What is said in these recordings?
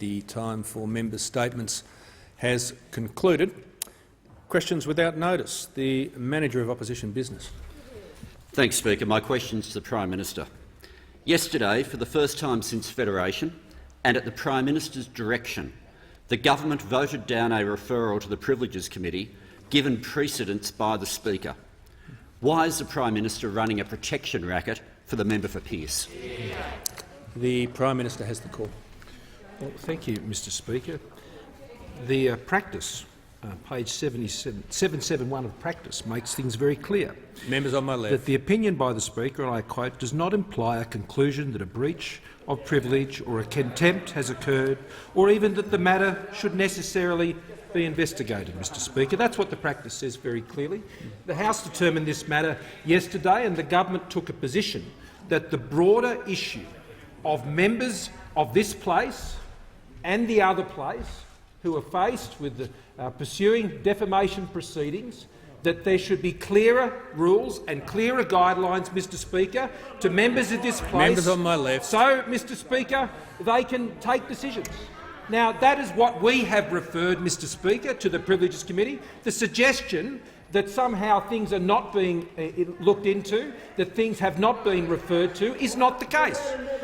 The time for member statements has concluded. Questions without notice. The Manager of Opposition Business. Thanks, Speaker. My question is to the Prime Minister. Yesterday, for the first time since Federation, and at the Prime Minister's direction, the government voted down a referral to the Privileges Committee, given precedence by the Speaker. Why is the Prime Minister running a protection racket for the member for Pearce? The Prime Minister has the call. Well, thank you, Mr Speaker. The practice, page 771 of practice, makes things very clear. Members on my left. That the opinion by the Speaker, and I quote, does not imply a conclusion that a breach of privilege or a contempt has occurred, or even that the matter should necessarily be investigated, Mr Speaker. That's what the practice says very clearly. The House determined this matter yesterday, and the government took a position that the broader issue of members of this place and the other place who are faced with pursuing defamation proceedings, that there should be clearer rules and clearer guidelines, Mr Speaker, to members of this place. Members on my left. So, Mr Speaker, they can take decisions. Now, that is what we have referred, Mr Speaker, to the Privileges Committee. The suggestion that somehow things are not being looked into, that things have not been referred to, is not the case.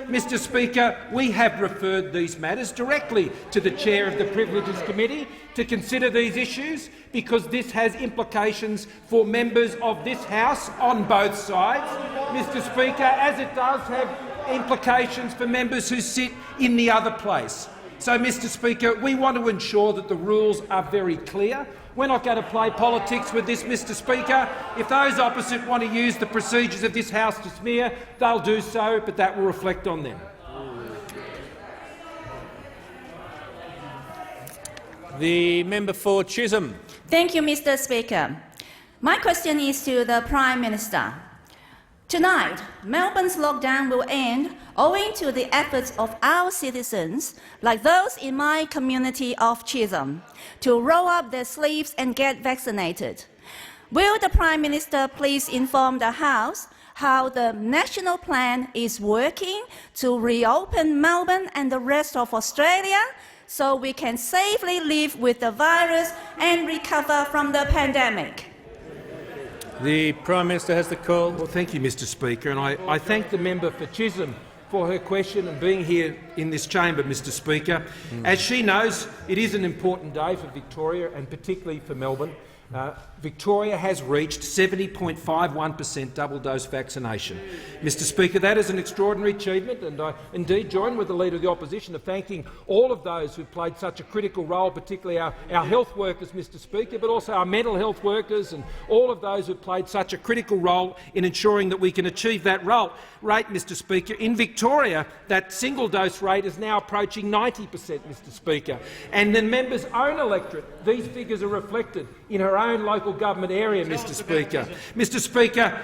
Mr Speaker, we have referred these matters directly to the Chair of the Privileges Committee to consider these issues, because this has implications for members of this House on both sides, Mr Speaker, as it does have implications for members who sit in the other place. So, Mr Speaker, we want to ensure that the rules are very clear. We're not going to play politics with this, Mr Speaker. If those opposite want to use the procedures of this House to smear, they'll do so, but that will reflect on them. The member for Chisholm. Thank you, Mr Speaker. My question is to the Prime Minister. Tonight, Melbourne's lockdown will end owing to the efforts of our citizens, like those in my community of Chisholm, to roll up their sleeves and get vaccinated. Will the Prime Minister please inform the House how the national plan is working to reopen Melbourne and the rest of Australia so we can safely live with the virus and recover from the pandemic? The Prime Minister has the call. Well, thank you, Mr Speaker, and I thank the member for Chisholm for her question and being here in this chamber, Mr Speaker. As she knows, it is an important day for Victoria and particularly for Melbourne. Victoria has reached 70.51% double-dose vaccination. Mr Speaker, that is an extraordinary achievement, and I indeed join with the Leader of the Opposition of thanking all of those who played such a critical role, particularly our health workers, Mr Speaker, but also our mental health workers and all of those who played such a critical role in ensuring that we can achieve that rate, Mr Speaker. In Victoria, that single-dose rate is now approaching 90%, Mr Speaker. And the member's own electorate, these figures are reflected in her own local government area, Mr Speaker. Mr Speaker,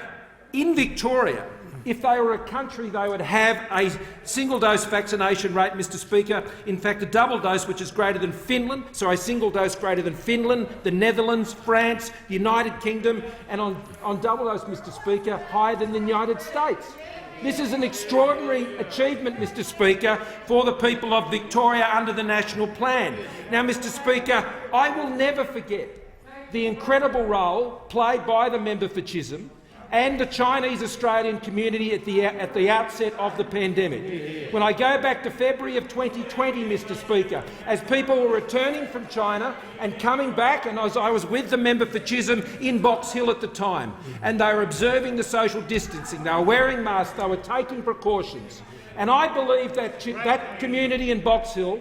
in Victoria, if they were a country, they would have a single-dose vaccination rate, Mr Speaker, in fact a double dose which is greater than Finland, sorry, single dose greater than Finland, the Netherlands, France, the United Kingdom, and on double dose, Mr Speaker, higher than the United States. This is an extraordinary achievement, Mr Speaker, for the people of Victoria under the National Plan. Now, Mr Speaker, I will never forget the incredible role played by the member for Chisholm and the Chinese-Australian community at the outset of the pandemic. When I go back to February of 2020, Mr Speaker, as people were returning from China and coming back, and I was with the member for Chisholm in Box Hill at the time, and they were observing the social distancing, they were wearing masks, they were taking precautions. And I believe that that community in Box Hill,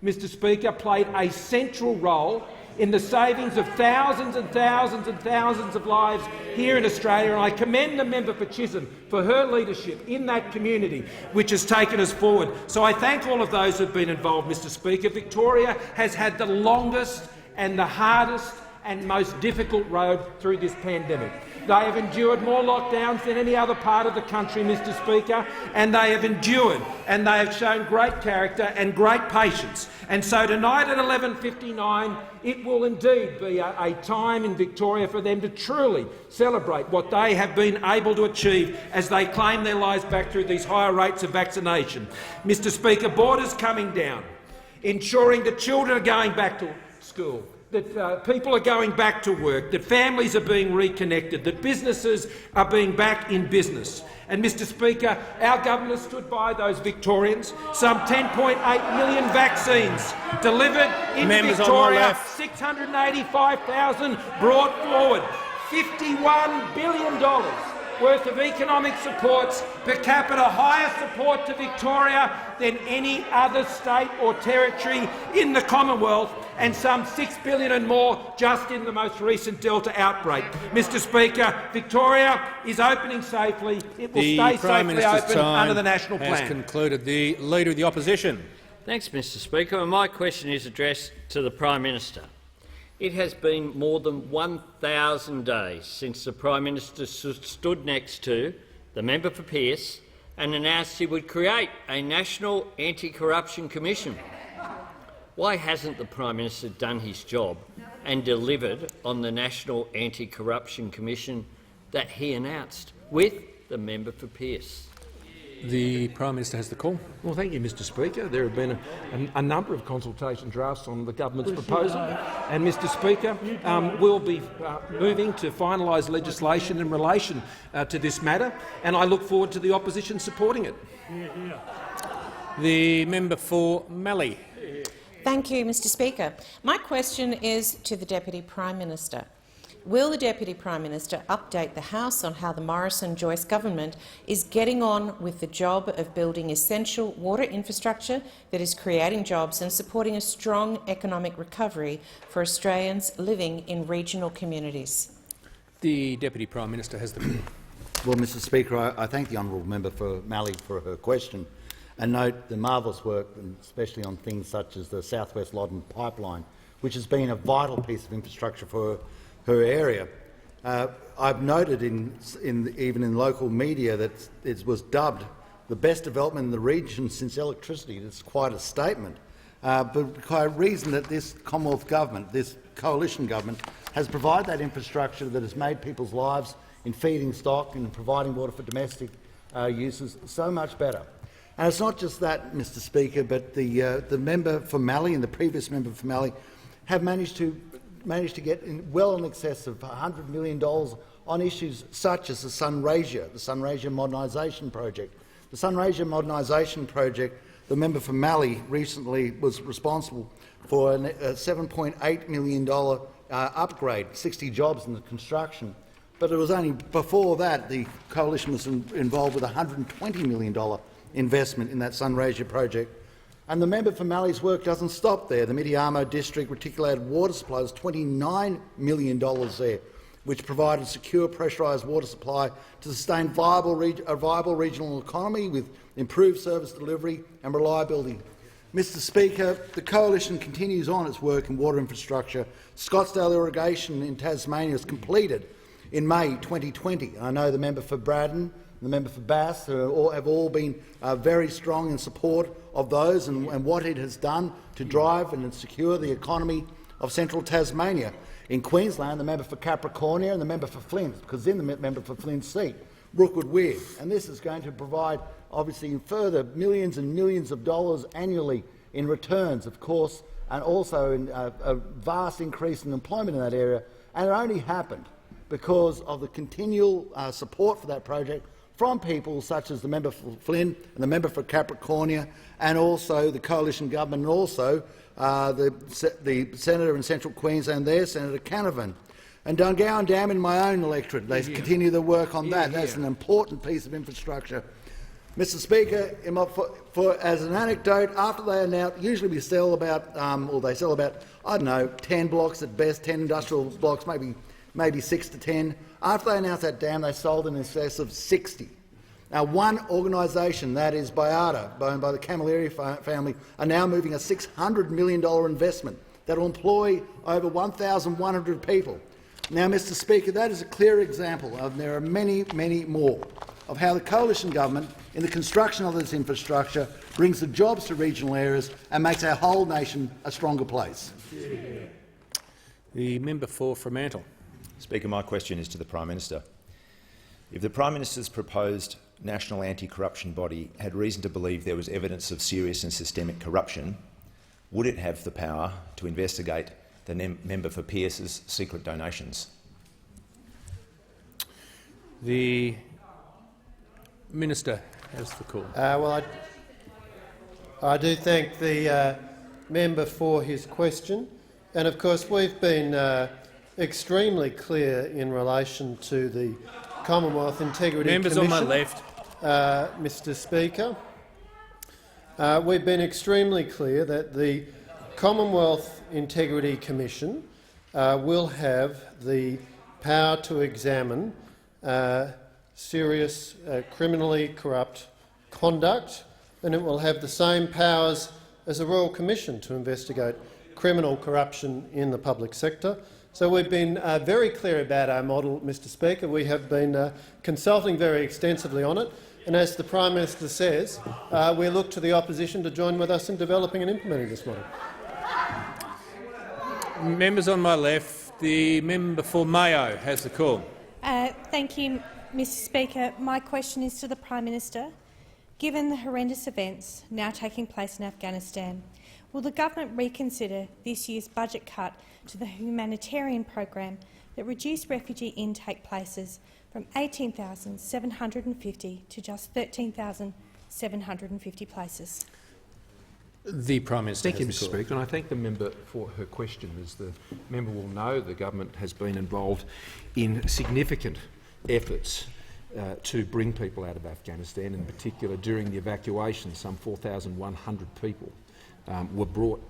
Mr Speaker, played a central role in the savings of thousands and thousands and thousands of lives here in Australia, and I commend the member for Chisholm for her leadership in that community, which has taken us forward. So I thank all of those who have been involved, Mr Speaker. Victoria has had the longest and the hardest and most difficult road through this pandemic. They have endured more lockdowns than any other part of the country, Mr Speaker, and they have endured and they have shown great character and great patience. And so tonight at 11:59, it will indeed be a time in Victoria for them to truly celebrate what they have been able to achieve as they claim their lives back through these higher rates of vaccination. Mr Speaker, borders coming down. ensuring that children are going back to school, that people are going back to work, that families are being reconnected, that businesses are being back in business. And, Mr Speaker, our government stood by those Victorians. Some 10.8 million vaccines delivered in Victoria, 685,000 brought forward, $51 billion worth of economic supports, per capita higher support to Victoria than any other state or territory in the Commonwealth, and some $6 billion and more just in the most recent Delta outbreak. Mr Speaker, Victoria is opening safely. It will stay safely open under the National Plan. Has concluded. The Leader of the Opposition. Thanks, Mr Speaker. And my question is addressed to the Prime Minister. It has been more than 1,000 days since the Prime Minister stood next to the member for Pearce and announced he would create a National Anti-Corruption Commission. Why hasn't the Prime Minister done his job and delivered on the National Anti-Corruption Commission that he announced with the member for Pearce? The Prime Minister has the call. Well, thank you, Mr Speaker. There have been a number of consultation drafts on the government's proposal, and, Mr Speaker, we'll be moving to finalise legislation in relation to this matter, and I look forward to the opposition supporting it. The member for Mallee. Thank you, Mr Speaker. My question is to the Deputy Prime Minister. Will the Deputy Prime Minister update the House on how the Morrison-Joyce government is getting on with the job of building essential water infrastructure that is creating jobs and supporting a strong economic recovery for Australians living in regional communities? The Deputy Prime Minister has the call. Well, Mr Speaker, I thank the honourable member for Mallee for her question and note the marvellous work, especially on things such as the South West Loddon pipeline, which has been a vital piece of infrastructure for her area. I've noted even in local media that it was dubbed the best development in the region since electricity. It's quite a statement. But by reason that this Commonwealth government, this coalition government, has provided that infrastructure that has made people's lives in feeding stock and providing water for domestic uses so much better. And it's not just that, Mr Speaker, but the member for Mallee and the previous member for Mallee have managed to get well in excess of $100 million on issues such as the Sunraysia modernisation project. The Sunraysia modernisation project, the member for Mallee recently was responsible for a $7.8 million upgrade, 60 jobs in the construction. But it was only before that the coalition was involved with a $120 million investment in that Sunraysia project. And the member for Mallee's work doesn't stop there. The Midiamo District Reticulated Water Supply is $29 million there, which provided secure pressurised water supply to sustain a viable regional economy with improved service delivery and reliability. Mr Speaker, the Coalition continues on its work in water infrastructure. Scottsdale Irrigation in Tasmania was completed in May 2020. I know the member for Braddon, the member for Bass have all been very strong in support of those and what it has done to drive and secure the economy of central Tasmania. In Queensland, the member for Capricornia and the member for Flint, because in the member for Flint's seat, Rookwood Weir. And this is going to provide, obviously, further millions and millions of dollars annually in returns, of course, and also in a vast increase in employment in that area. And it only happened because of the continual support for that project from people such as the member for Flynn and the member for Capricornia, and also the coalition government, and also the senator in Central Queensland there, Senator Canavan. And Dungowan Dam in my own electorate, they continue the work on that. That's an important piece of infrastructure. Mr Speaker, as an anecdote, after they announce, usually we sell about, they sell about, I don't know, 10 blocks at best, 10 industrial blocks, maybe 6 to 10. After they announced that dam, they sold in excess of 60. Now, one organisation, that is Baiada, owned by the Camilleri family, are now moving a $600 million investment that will employ over 1,100 people. Now, Mr Speaker, that is a clear example, and there are many, many more, of how the coalition government, in the construction of this infrastructure, brings the jobs to regional areas and makes our whole nation a stronger place. The member for Fremantle. Speaker, my question is to the Prime Minister. If the Prime Minister's proposed National Anti-Corruption Body had reason to believe there was evidence of serious and systemic corruption, would it have the power to investigate the member for Pearce's secret donations? The Minister has the call. Well, I do thank the member for his question, and of course we've been extremely clear in relation to the Commonwealth Integrity Members Commission. on my left. Mr. Speaker, we've been extremely clear that the Commonwealth Integrity Commission will have the power to examine serious criminally corrupt conduct, and it will have the same powers as the Royal Commission to investigate criminal corruption in the public sector. So we've been very clear about our model, Mr. Speaker. We have been consulting very extensively on it, and as the Prime Minister says, we look to the opposition to join with us in developing and implementing this model. Members on my left, the member for Mayo has the call. Thank you, Mr. Speaker. My question is to the Prime Minister. Given the horrendous events now taking place in Afghanistan, will the government reconsider this year's budget cut to the humanitarian program that reduced refugee intake places from 18,750 to just 13,750 places? The Prime Minister Thank you, has Mr. the call. Speaker, and I thank the member for her question. As the member will know, the government has been involved in significant efforts to bring people out of Afghanistan. In particular, during the evacuation, some 4,100 people were brought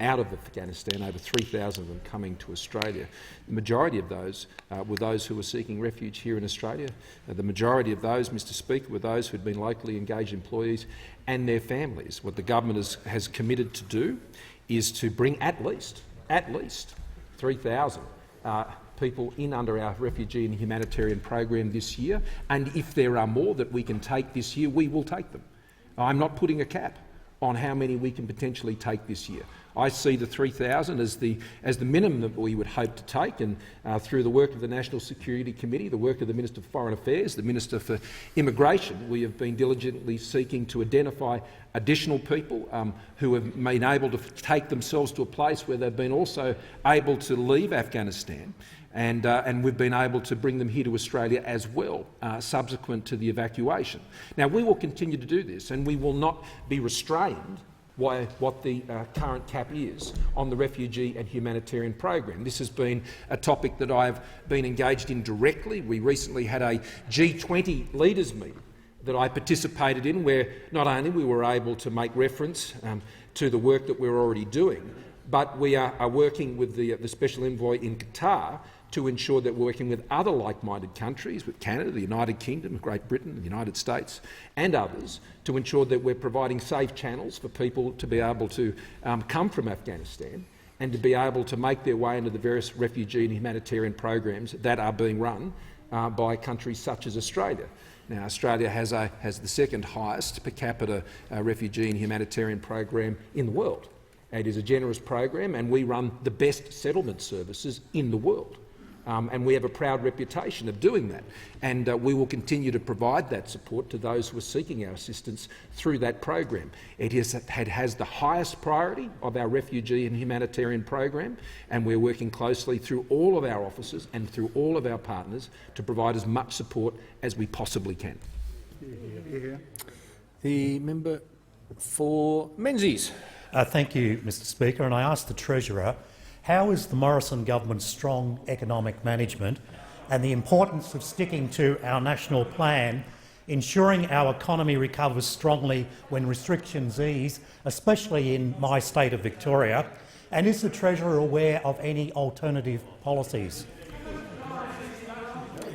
out of Afghanistan, over 3,000 of them coming to Australia. The majority of those were those who were seeking refuge here in Australia. The majority of those, Mr. Speaker, were those who had been locally engaged employees and their families. What the government has committed to do is to bring at least 3,000 people in under our refugee and humanitarian program this year, and if there are more that we can take this year, we will take them. I'm not putting a cap on how many we can potentially take this year. I see the 3,000 as the minimum that we would hope to take, and through the work of the National Security Committee, the work of the Minister for Foreign Affairs, the Minister for Immigration, we have been diligently seeking to identify additional people who have been able to take themselves to a place where they've been also able to leave Afghanistan. And we've been able to bring them here to Australia as well, subsequent to the evacuation. Now, we will continue to do this, and we will not be restrained by what the current cap is on the refugee and humanitarian program. This has been a topic that I've been engaged in directly. We recently had a G20 leaders meeting that I participated in, where not only we were able to make reference to the work that we're already doing, but we are working with the Special Envoy in Qatar to ensure that we're working with other like-minded countries, with Canada, the United Kingdom, Great Britain, the United States and others, to ensure that we're providing safe channels for people to be able to come from Afghanistan and to be able to make their way into the various refugee and humanitarian programs that are being run by countries such as Australia. Now, Australia has the second highest per capita refugee and humanitarian program in the world. It is a generous program, and we run the best settlement services in the world. And we have a proud reputation of doing that. And we will continue to provide that support to those who are seeking our assistance through that program. It has the highest priority of our refugee and humanitarian program, and we're working closely through all of our offices and through all of our partners to provide as much support as we possibly can. The member for Menzies. Thank you, Mr. Speaker. And I ask the Treasurer, how is the Morrison government's strong economic management and the importance of sticking to our national plan ensuring our economy recovers strongly when restrictions ease, especially in my state of Victoria? And is the Treasurer aware of any alternative policies?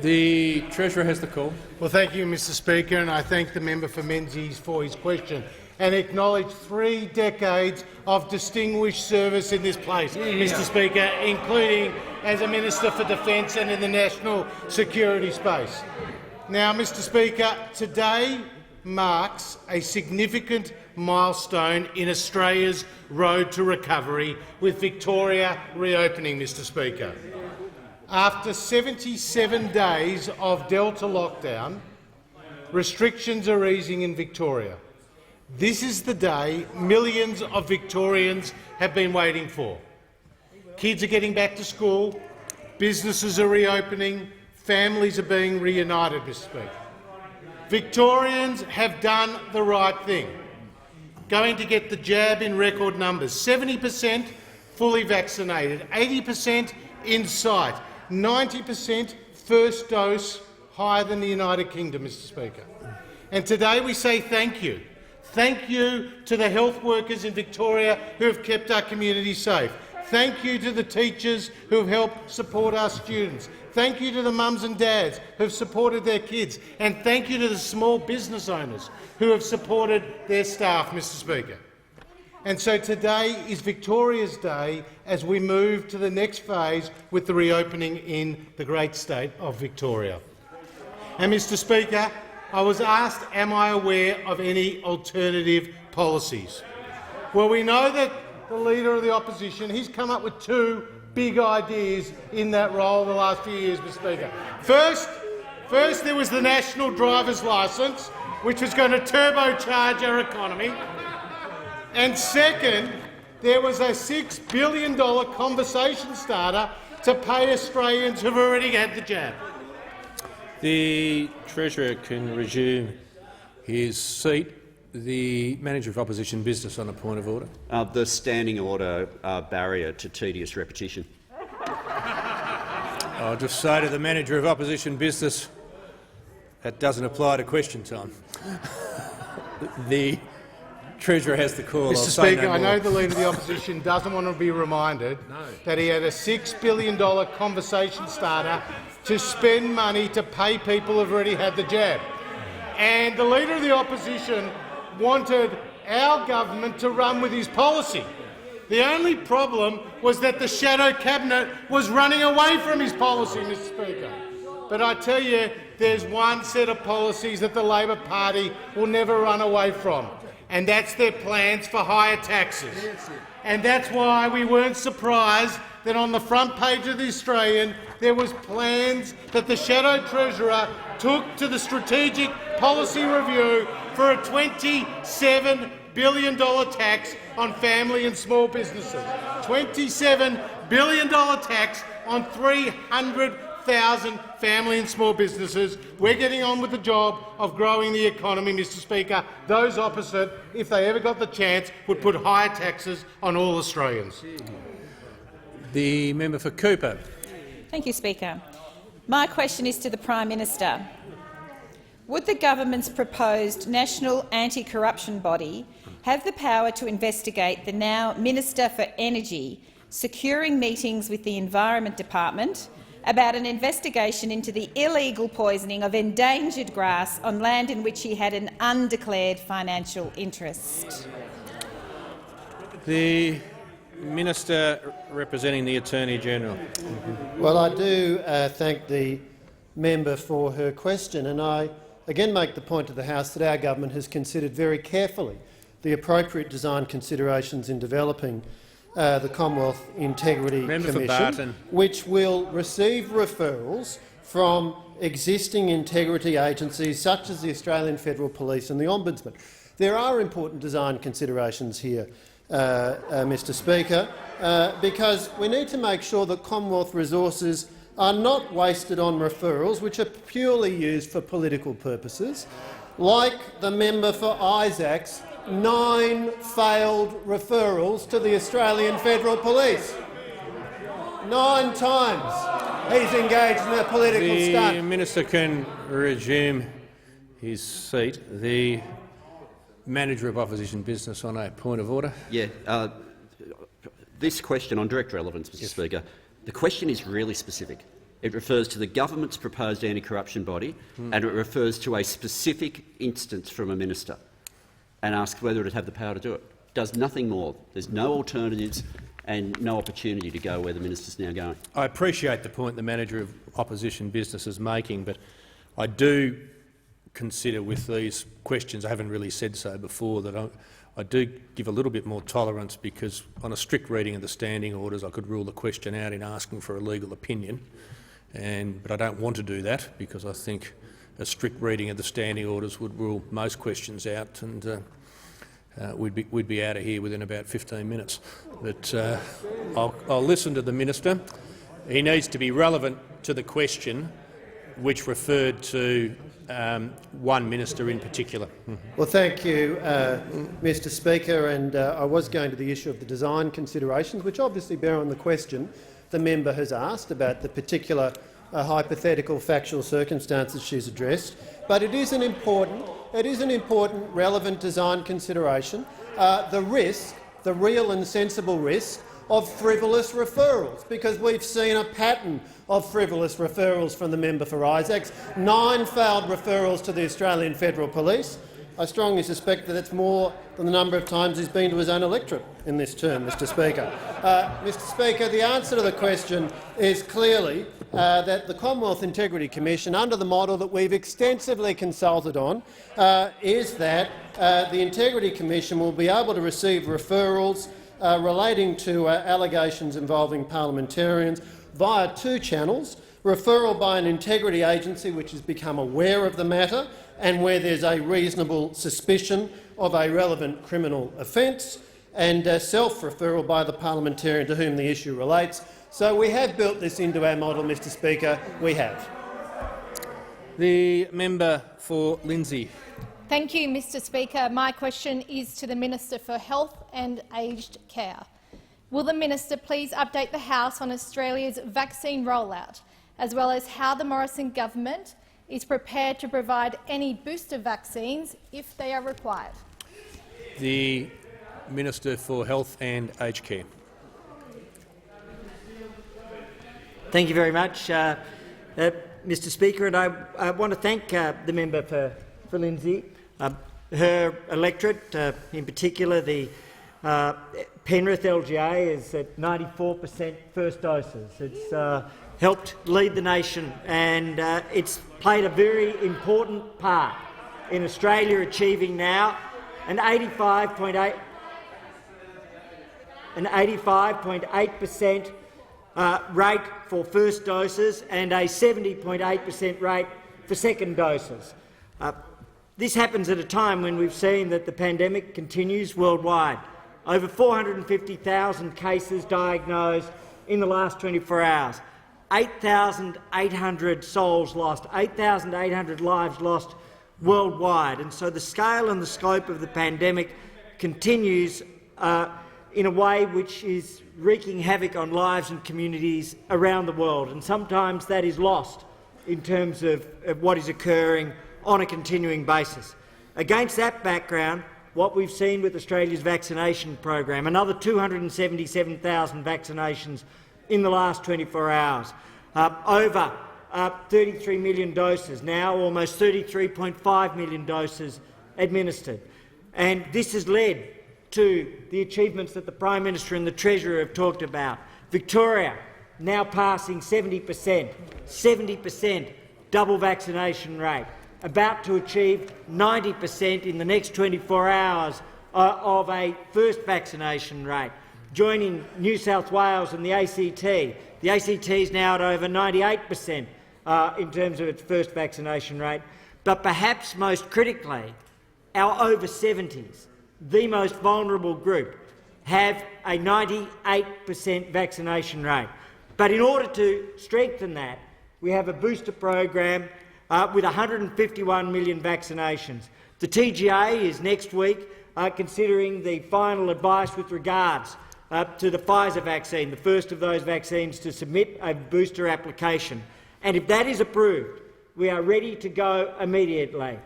The Treasurer has the call. Well, thank you, Mr. Speaker, and I thank the member for Menzies for his question and acknowledge 3 decades of distinguished service in this place, Mr. Speaker, including as a Minister for Defence and in the national security space. Now, Mr. Speaker, today marks a significant milestone in Australia's road to recovery, with Victoria reopening, Mr. Speaker. After 77 days of Delta lockdown, restrictions are easing in Victoria. This is the day millions of Victorians have been waiting for. Kids are getting back to school, businesses are reopening, families are being reunited, Mr Speaker. Victorians have done the right thing, going to get the jab in record numbers, 70% fully vaccinated, 80% in sight, 90% first dose, higher than the United Kingdom, Mr Speaker. And today we say thank you. Thank you to the health workers in Victoria who have kept our community safe. Thank you to the teachers who have helped support our students. Thank you to the mums and dads who have supported their kids. And thank you to the small business owners who have supported their staff, Mr Speaker. And so today is Victoria's Day as we move to the next phase with the reopening in the great state of Victoria. And, Mr Speaker, I was asked, am I aware of any alternative policies? Well, we know that the Leader of the Opposition, he's come up with two big ideas in that role the last few years, Mr Speaker. First there was the National Driver's Licence, which was going to turbocharge our economy. And second, there was a $6 billion conversation starter to pay Australians who've already had the jab. The Treasurer can resume his seat. The Manager of Opposition Business on a point of order. The standing order barrier to tedious repetition. I'll just say to the Manager of Opposition Business that doesn't apply to question time. The Treasurer has the call. Mr Speaker, I know the Leader of the Opposition doesn't want to be reminded that he had a $6 billion conversation starter to spend money to pay people who've already had the jab. And the Leader of the Opposition wanted our government to run with his policy. The only problem was that the shadow cabinet was running away from his policy, Mr Speaker. But I tell you, there's one set of policies that the Labor Party will never run away from, and that's their plans for higher taxes. And that's why we weren't surprised that on the front page of The Australian there was plans that the Shadow Treasurer took to the Strategic Policy Review for a $27 billion tax on family and small businesses. $27 billion tax on 300,000 family and small businesses. We're getting on with the job of growing the economy, Mr Speaker. Those opposite, if they ever got the chance, would put higher taxes on all Australians. The member for Cooper. Thank you, Speaker. My question is to the Prime Minister. Would the government's proposed national anti-corruption body have the power to investigate the now Minister for Energy securing meetings with the Environment Department about an investigation into the illegal poisoning of endangered grass on land in which he had an undeclared financial interest? The Minister representing the Attorney-General. Well, I do thank the member for her question, and I again make the point to the House that our government has considered very carefully the appropriate design considerations in developing the Commonwealth Integrity Commission, which will receive referrals from existing integrity agencies such as the Australian Federal Police and the Ombudsman. There are important design considerations here, Mr Speaker, because we need to make sure that Commonwealth resources are not wasted on referrals which are purely used for political purposes, like the member for Isaac's 9 failed referrals to the Australian Federal Police. 9 times he's engaged in a political stunt. The Minister can resume his seat. The Manager of Opposition Business on a point of order. Yeah. This question on direct relevance, Mr Speaker, the question is really specific. It refers to the government's proposed anti-corruption body and it refers to a specific instance from a minister and asks whether it would have the power to do it. It does nothing more. There's no alternatives and no opportunity to go where the minister's now going. I appreciate the point the Manager of Opposition Business is making, but I do consider with these questions, I haven't really said so before, that I do give a little bit more tolerance, because on a strict reading of the standing orders I could rule the question out in asking for a legal opinion, but I don't want to do that because I think a strict reading of the standing orders would rule most questions out. And we'd be out of here within about 15 minutes. But I'll listen to the minister. He needs to be relevant to the question, which referred to one minister in particular. Well, thank you, Mr Speaker. And I was going to the issue of the design considerations, which obviously bear on the question the member has asked about the particular hypothetical factual circumstances she's addressed. But it is an important, relevant design consideration. The risk, the real and sensible risk, of frivolous referrals, because we've seen a pattern of frivolous referrals from the member for Isaacs. 9 failed referrals to the Australian Federal Police. I strongly suspect that that's more than the number of times he's been to his own electorate in this term, Mr Speaker. Mr Speaker, the answer to the question is clearly that the Commonwealth Integrity Commission, under the model that we've extensively consulted on, is that the Integrity Commission will be able to receive referrals relating to allegations involving parliamentarians via 2 channels: referral by an integrity agency which has become aware of the matter and where there's a reasonable suspicion of a relevant criminal offence, and self-referral by the parliamentarian to whom the issue relates. So we have built this into our model, Mr Speaker. We have. The member for Lindsay. Thank you, Mr Speaker. My question is to the Minister for Health and Aged Care. Will the minister please update the House on Australia's vaccine rollout, as well as how the Morrison government is prepared to provide any booster vaccines if they are required? The Minister for Health and Aged Care. Thank you very much, Mr Speaker, and I want to thank the member for Lindsay. Her electorate, in particular the Penrith LGA, is at 94% first doses. It's helped lead the nation, and it's played a very important part in Australia achieving now an 85.8% rate for first doses and a 70.8% rate for second doses. This happens at a time when we've seen that the pandemic continues worldwide. Over 450,000 cases diagnosed in the last 24 hours. 8,800 souls lost, 8,800 lives lost worldwide. And so the scale and the scope of the pandemic continues in a way which is wreaking havoc on lives and communities around the world. And sometimes that is lost in terms of what is occurring on a continuing basis. Against that background, what we've seen with Australia's vaccination program, another 277,000 vaccinations in the last 24 hours, over 33 million doses, now almost 33.5 million doses administered. And this has led to the achievements that the Prime Minister and the Treasurer have talked about. Victoria now passing 70% double vaccination rate, about to achieve 90% in the next 24 hours of a first vaccination rate, joining New South Wales and the ACT. The ACT is now at over 98% in terms of its first vaccination rate. But perhaps most critically, our over 70s, the most vulnerable group, have a 98% vaccination rate. But in order to strengthen that, we have a booster program with 151 million vaccinations. The TGA is next week considering the final advice with regards to the Pfizer vaccine, the first of those vaccines to submit a booster application. And if that is approved, we are ready to go immediately.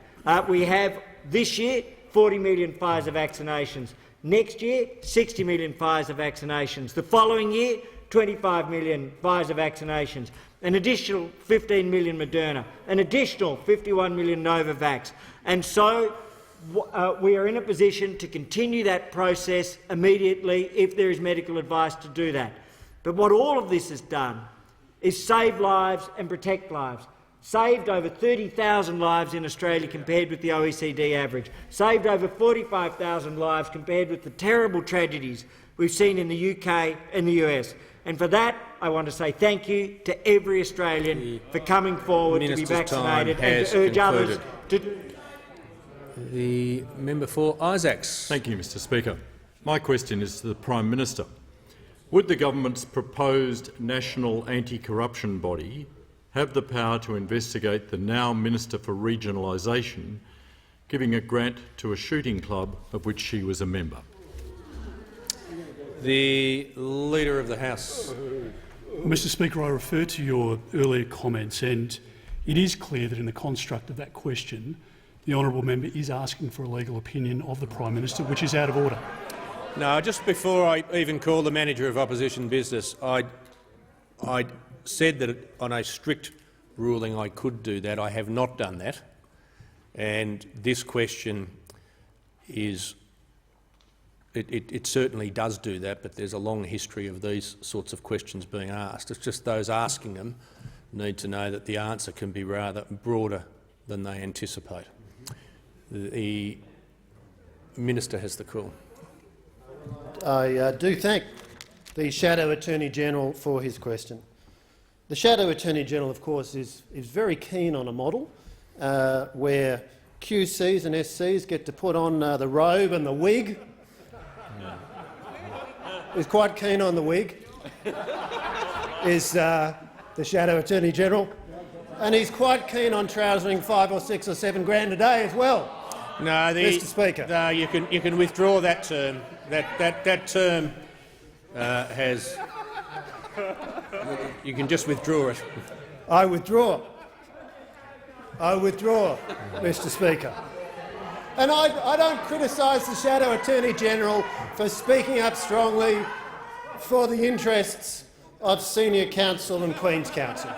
We have this year 40 million Pfizer vaccinations. Next year, 60 million Pfizer vaccinations. The following year, 25 million Pfizer vaccinations. An additional 15 million Moderna. An additional 51 million Novavax. And so we are in a position to continue that process immediately if there is medical advice to do that. But what all of this has done is save lives and protect lives. Saved over 30,000 lives in Australia compared with the OECD average. Saved over 45,000 lives compared with the terrible tragedies we've seen in the UK and the US. And for that, I want to say thank you to every Australian for coming forward to be vaccinated and to urge others to... The member for Isaacs. Thank you, Mr Speaker. My question is to the Prime Minister. Would the government's proposed national anti-corruption body have the power to investigate the now Minister for Regionalisation giving a grant to a shooting club of which she was a member? The Leader of the House. Mr Speaker, I refer to your earlier comments, and it is clear that in the construct of that question, the honourable member is asking for a legal opinion of the Prime Minister, which is out of order. No, just before I even call the Manager of Opposition Business, I said that on a strict ruling I could do that. I have not done that, and this question is it certainly does do that, but there's a long history of these sorts of questions being asked. It's just those asking them need to know that the answer can be rather broader than they anticipate. The Minister has the call. I do thank the Shadow Attorney-General for his question. The Shadow Attorney-General, of course, is very keen on a model where QCs and SCs get to put on the robe and the wig. He's quite keen on the wig, is the Shadow Attorney-General, and he's quite keen on trousering 5 or 6 or 7 grand a day as well. No, Mr Speaker. No, you can withdraw that term. That term has. You can just withdraw it. I withdraw. I withdraw, Mr Speaker. And I don't criticise the Shadow Attorney-General for speaking up strongly for the interests of Senior Counsel and Queen's Counsel.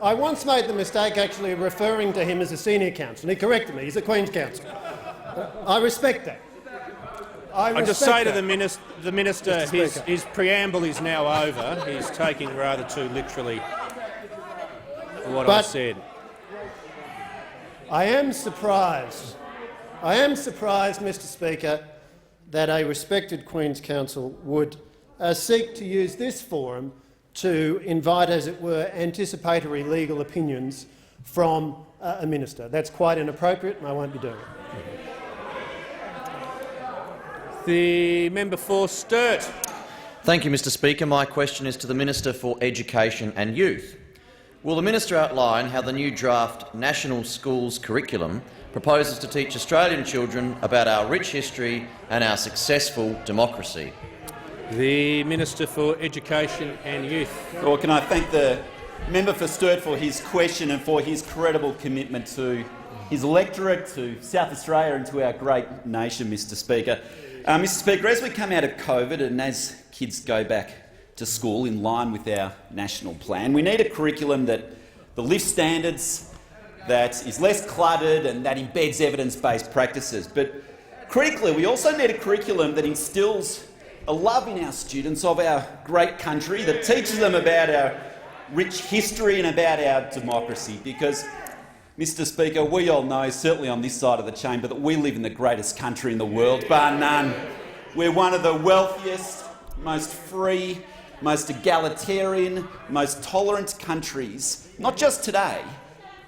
I once made the mistake actually referring to him as a Senior Counsel. He corrected me. He's a Queen's Counsel. I respect that. I just say to the Minister, his preamble is now over. He's taking rather too literally what I said. I am surprised, Mr Speaker, that a respected Queen's Counsel would seek to use this forum to invite, as it were, anticipatory legal opinions from a minister. That's quite inappropriate, and I won't be doing it. The member for Sturt. Thank you, Mr Speaker. My question is to the Minister for Education and Youth. Will the minister outline how the new draft National Schools Curriculum proposes to teach Australian children about our rich history and our successful democracy? The Minister for Education and Youth. Well, can I thank the member for Sturt for his question and for his credible commitment to his electorate, to South Australia and to our great nation, Mr Speaker. Mr Speaker, as we come out of COVID and as kids go back to school in line with our national plan, we need a curriculum that lifts standards, that is less cluttered and that embeds evidence-based practices. But critically, we also need a curriculum that instills a love in our students of our great country, that teaches them about our rich history and about our democracy, because, Mr Speaker, we all know, certainly on this side of the chamber, that we live in the greatest country in the world, bar none. We're one of the wealthiest, most free, most egalitarian, most tolerant countries, not just today,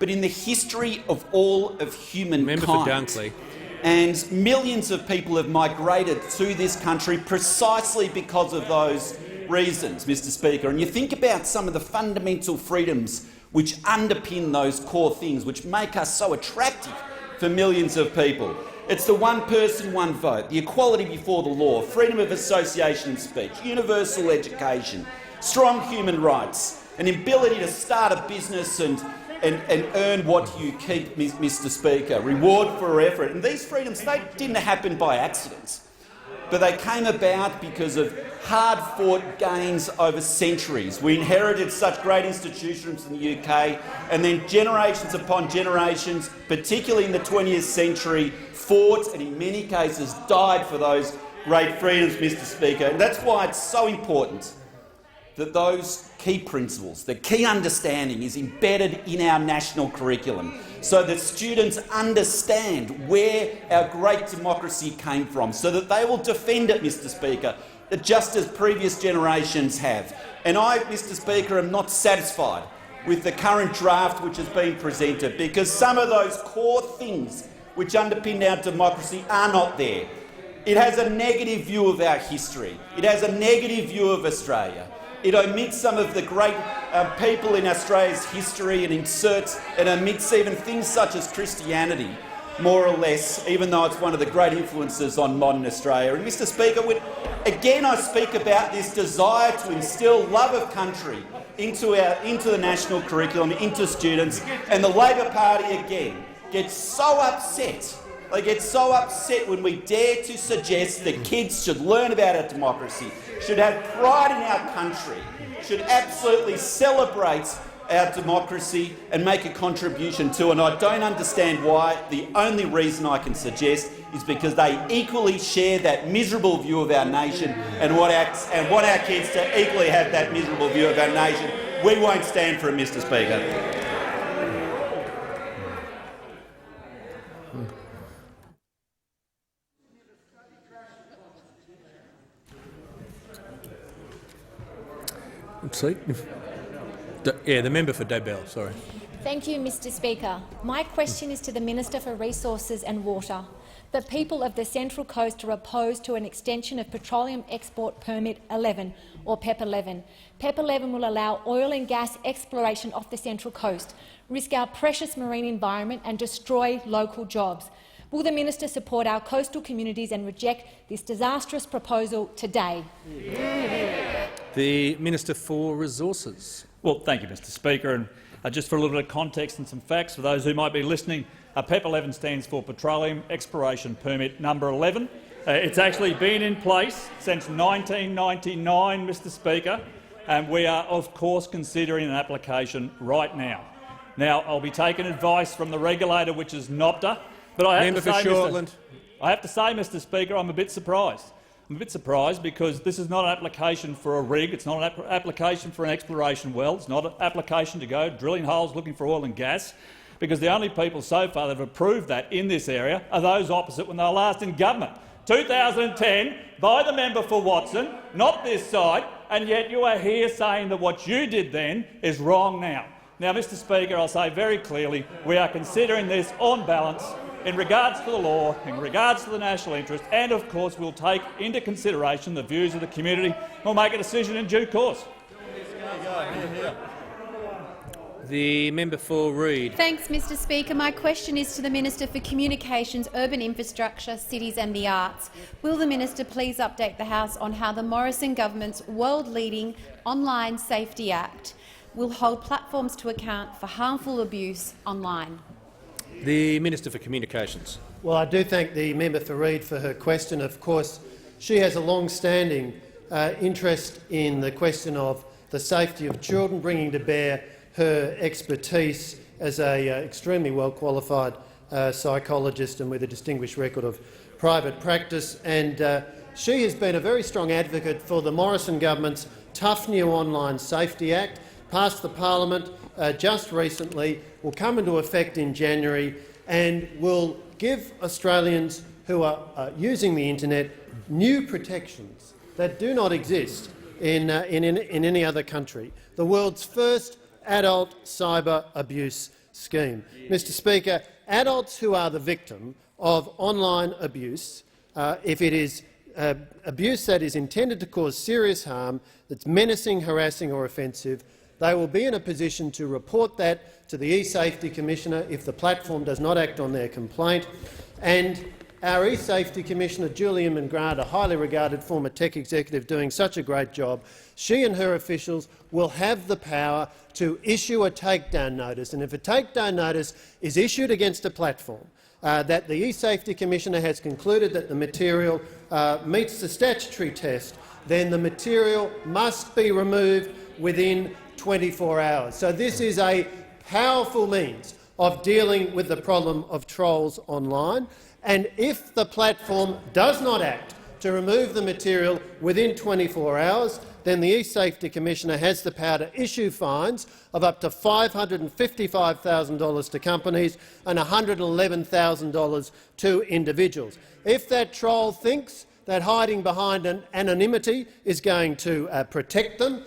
but in the history of all of humankind. Member for Dunkley. And millions of people have migrated to this country precisely because of those reasons, Mr Speaker. And you think about some of the fundamental freedoms which underpin those core things, which make us so attractive for millions of people. It's the one person, one vote, the equality before the law, freedom of association and speech, universal education, strong human rights, an ability to start a business and earn what you keep, Mr Speaker, reward for effort. And these freedoms, they didn't happen by accident, but they came about because of hard-fought gains over centuries. We inherited such great institutions in the UK, and then generations upon generations, particularly in the 20th century, fought and in many cases died for those great freedoms, Mr Speaker. And that's why it's so important that those key principles, the key understanding, is embedded in our national curriculum so that students understand where our great democracy came from, so that they will defend it, Mr Speaker, just as previous generations have. And I, Mr Speaker, am not satisfied with the current draft which has been presented, because some of those core things which underpinned our democracy are not there. It has a negative view of our history. It has a negative view of Australia. It omits some of the great people in Australia's history and omits even things such as Christianity, more or less, even though it's one of the great influences on modern Australia. And Mr Speaker, again I speak about this desire to instil love of country into the national curriculum, into students, and the Labor Party again gets so upset. They get so upset when we dare to suggest that kids should learn about our democracy, should have pride in our country, should absolutely celebrate our democracy and make a contribution to it. And I don't understand why. The only reason I can suggest is because they equally share that miserable view of our nation and want our kids to equally have that miserable view of our nation. We won't stand for it, Mr Speaker. See? Yeah, the member for Dobell, sorry. Thank you, Mr Speaker. My question is to the Minister for Resources and Water. The people of the Central Coast are opposed to an extension of Petroleum Export Permit 11, or PEP 11. PEP 11 will allow oil and gas exploration off the Central Coast, risk our precious marine environment and destroy local jobs. Will the minister support our coastal communities and reject this disastrous proposal today? The Minister for Resources. Well, thank you, Mr Speaker. And just for a little bit of context and some facts for those who might be listening, PEP 11 stands for Petroleum Exploration Permit number 11. It's actually been in place since 1999, Mr Speaker, and we are, of course, considering an application right now. Now, I'll be taking advice from the regulator, which is NOPTA, but I have to say, Mr Speaker, I'm a bit surprised. I'm a bit surprised because this is not an application for a rig, it's not an application for an exploration well, it's not an application to go drilling holes looking for oil and gas, because the only people so far that have approved that in this area are those opposite when they were last in government. 2010, by the member for Watson, not this side, and yet you are here saying that what you did then is wrong now. Now, Mr Speaker, I'll say very clearly we are considering this on balance in regards to the law, in regards to the national interest, and of course we'll take into consideration the views of the community and we'll make a decision in due course. The member for Reid. Thanks, Mr Speaker. My question is to the Minister for Communications, Urban Infrastructure, Cities and the Arts. Will the minister please update the House on how the Morrison government's world-leading Online Safety Act will hold platforms to account for harmful abuse online? The Minister for Communications. Well, I do thank the member for Reid for her question. Of course, she has a long-standing interest in the question of the safety of children, bringing to bear her expertise as an extremely well-qualified psychologist and with a distinguished record of private practice. And she has been a very strong advocate for the Morrison government's tough new Online Safety Act, passed the parliament just recently, will come into effect in January and will give Australians who are using the internet new protections that do not exist in any other country. The world's first adult cyber abuse scheme. Mr Speaker, adults who are the victim of online abuse, if it is abuse that is intended to cause serious harm, that's menacing, harassing or offensive, they will be in a position to report that to the eSafety Commissioner if the platform does not act on their complaint. And our eSafety Commissioner, Julia Grant, a highly regarded former tech executive doing such a great job, she and her officials will have the power to issue a takedown notice. And if a takedown notice is issued against a platform that the eSafety Commissioner has concluded that the material meets the statutory test, then the material must be removed within 24 hours. So this is a powerful means of dealing with the problem of trolls online. And if the platform does not act to remove the material within 24 hours, then the eSafety Commissioner has the power to issue fines of up to $555,000 to companies and $111,000 to individuals. If that troll thinks that hiding behind an anonymity is going to protect them.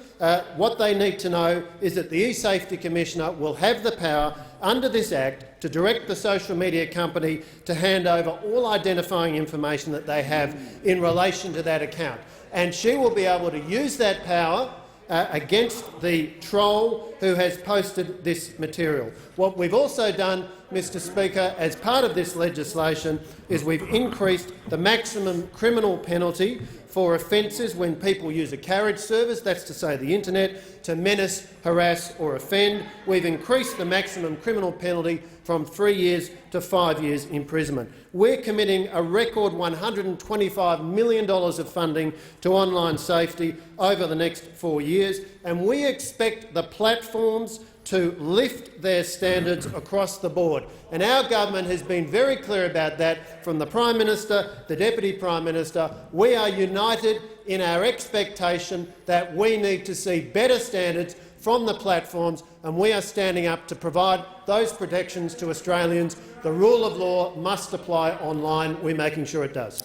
What they need to know is that the E-Safety Commissioner will have the power under this Act to direct the social media company to hand over all identifying information that they have in relation to that account. And she will be able to use that power against the troll who has posted this material. What we've also done, Mr Speaker, as part of this legislation is we've increased the maximum criminal penalty for offences when people use a carriage service, that's to say the internet, to menace, harass or offend. We've increased the maximum criminal penalty from 3 years to 5 years imprisonment. We're committing a record $125 million of funding to online safety over the next 4 years, and we expect the platforms to lift their standards across the board. And our government has been very clear about that, from the Prime Minister, the Deputy Prime Minister. We are united in our expectation that we need to see better standards from the platforms, and we are standing up to provide those protections to Australians. The rule of law must apply online. We're making sure it does.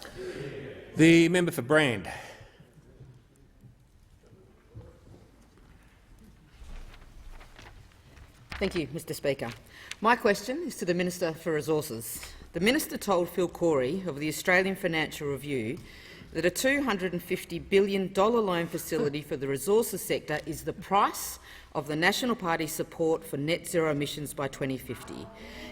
The member for Brand. Thank you, Mr Speaker. My question is to the Minister for Resources. The minister told Phil Corey of the Australian Financial Review that a $250 billion loan facility for the resources sector is the price of the National Party's support for net zero emissions by 2050.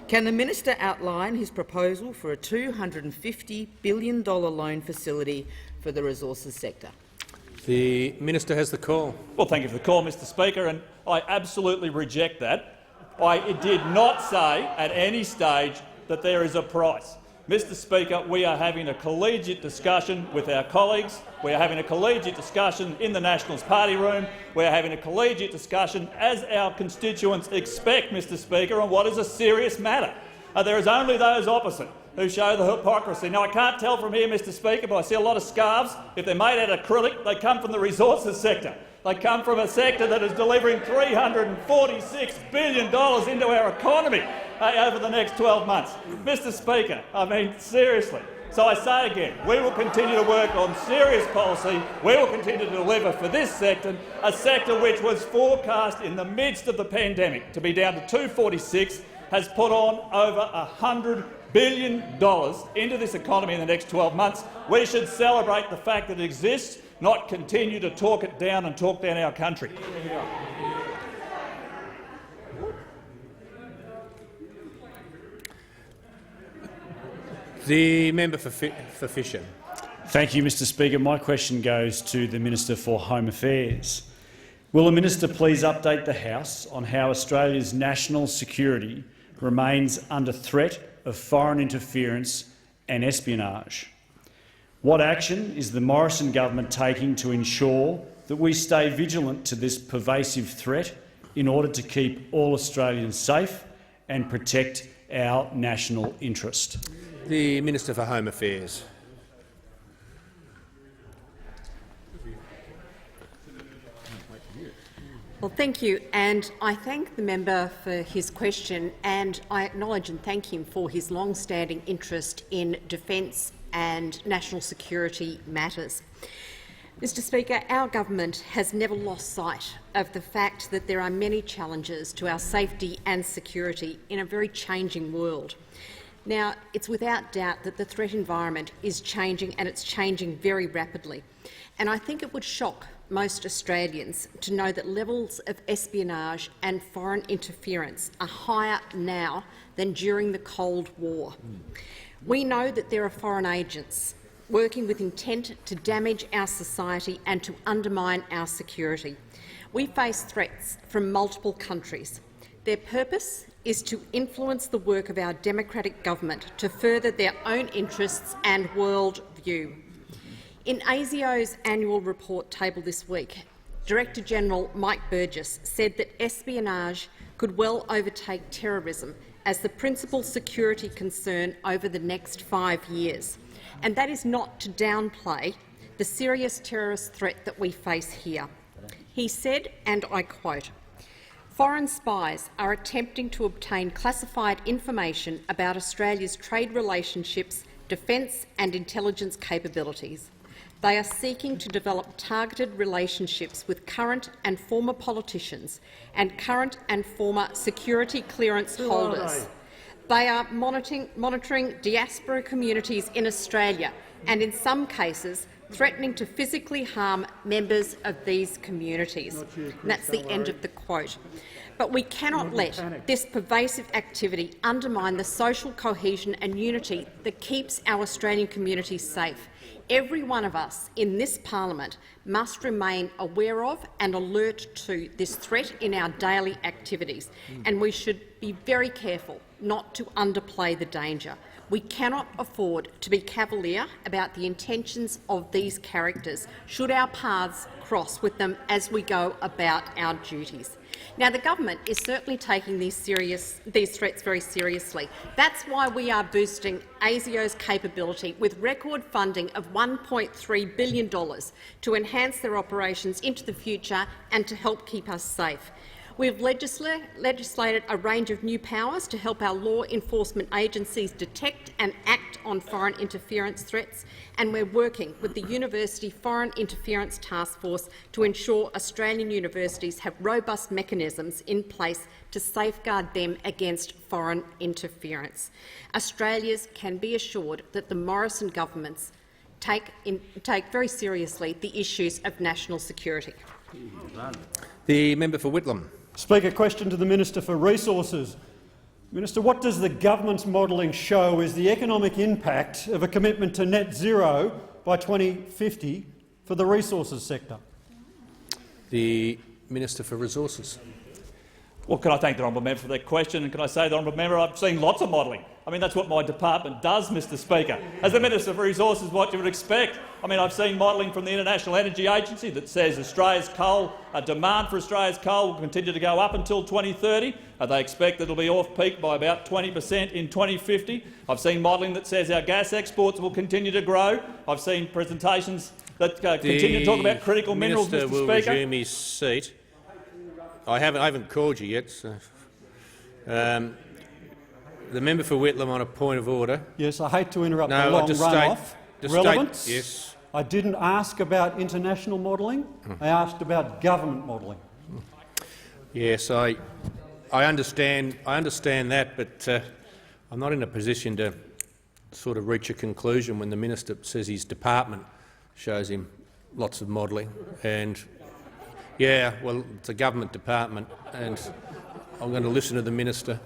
Can the minister outline his proposal for a $250 billion loan facility for the resources sector? The minister has the call. Well, thank you for the call, Mr Speaker, and I absolutely reject that. I did not say at any stage that there is a price. Mr Speaker, we are having a collegiate discussion with our colleagues. We are having a collegiate discussion in the Nationals Party room. We are having a collegiate discussion, as our constituents expect, Mr Speaker, on what is a serious matter. There is only those opposite who show the hypocrisy. Now, I can't tell from here, Mr Speaker, but I see a lot of scarves. If they're made out of acrylic, they come from the resources sector. They come from a sector that is delivering $346 billion into our economy over the next 12 months. Mr Speaker, I mean, seriously. So I say again, we will continue to work on serious policy. We will continue to deliver for this sector, a sector which was forecast in the midst of the pandemic to be down to 246, has put on over $100 billion into this economy in the next 12 months. We should celebrate the fact that it exists, not continue to talk it down and talk down our country. The member for Fisher. Thank you, Mr Speaker. My question goes to the Minister for Home Affairs. Will the minister please update the House on how Australia's national security remains under threat of foreign interference and espionage? What action is the Morrison government taking to ensure that we stay vigilant to this pervasive threat in order to keep all Australians safe and protect our national interest? The Minister for Home Affairs. Well, thank you, and I thank the member for his question, and I acknowledge and thank him for his long-standing interest in defence and national security matters. Mr Speaker, our government has never lost sight of the fact that there are many challenges to our safety and security in a very changing world. Now, it's without doubt that the threat environment is changing, and it's changing very rapidly. And I think it would shock most Australians to know that levels of espionage and foreign interference are higher now than during the Cold War. We know that there are foreign agents working with intent to damage our society and to undermine our security. We face threats from multiple countries. Their purpose is to influence the work of our democratic government to further their own interests and world view. In ASIO's annual report tabled this week, Director-General Mike Burgess said that espionage could well overtake terrorism as the principal security concern over the next 5 years. And that is not to downplay the serious terrorist threat that we face here. He said, and I quote, "Foreign spies are attempting to obtain classified information about Australia's trade relationships, defence and intelligence capabilities. They are seeking to develop targeted relationships with current and former politicians and current and former security clearance holders. They are monitoring diaspora communities in Australia and, in some cases, threatening to physically harm members of these communities. And that's the end of the quote. But we cannot let this pervasive activity undermine the social cohesion and unity that keeps our Australian communities safe. Every one of us in this parliament must remain aware of and alert to this threat in our daily activities, and we should be very careful not to underplay the danger. We cannot afford to be cavalier about the intentions of these characters, should our paths cross with them as we go about our duties. Now, the government is certainly taking these threats very seriously. That's why we are boosting ASIO's capability with record funding of $1.3 billion to enhance their operations into the future and to help keep us safe. We have legislated a range of new powers to help our law enforcement agencies detect and act on foreign interference threats, and we're working with the University Foreign Interference Task Force to ensure Australian universities have robust mechanisms in place to safeguard them against foreign interference. Australians can be assured that the Morrison governments take very seriously the issues of national security. The member for Whitlam. Speaker, question to the Minister for Resources. Minister, what does the government's modelling show is the economic impact of a commitment to net zero by 2050 for the resources sector? The Minister for Resources. Well, can I thank the honourable member for that question, and can I say, the honourable member, I've seen lots of modelling. I mean, that's what my department does, Mr Speaker. As the Minister for Resources, what you would expect. I mean, I've seen modelling from the International Energy Agency that says Australia's coal, demand for Australia's coal will continue to go up until 2030. They expect that it will be off-peak by about 20% in 2050. I've seen modelling that says our gas exports will continue to grow. I've seen presentations that continue to talk about critical minerals, Mr Speaker. The Minister will resume his seat. I haven't called you yet. So. The member for Whitlam on a point of order. Yes, I hate to interrupt no, the long run-off. Relevance? Yes. I didn't ask about international modelling. I asked about government modelling. Yes, I understand that, but I'm not in a position to sort of reach a conclusion when the minister says his department shows him lots of modelling. And yeah, well, it's a government department, and I'm going to listen to the minister.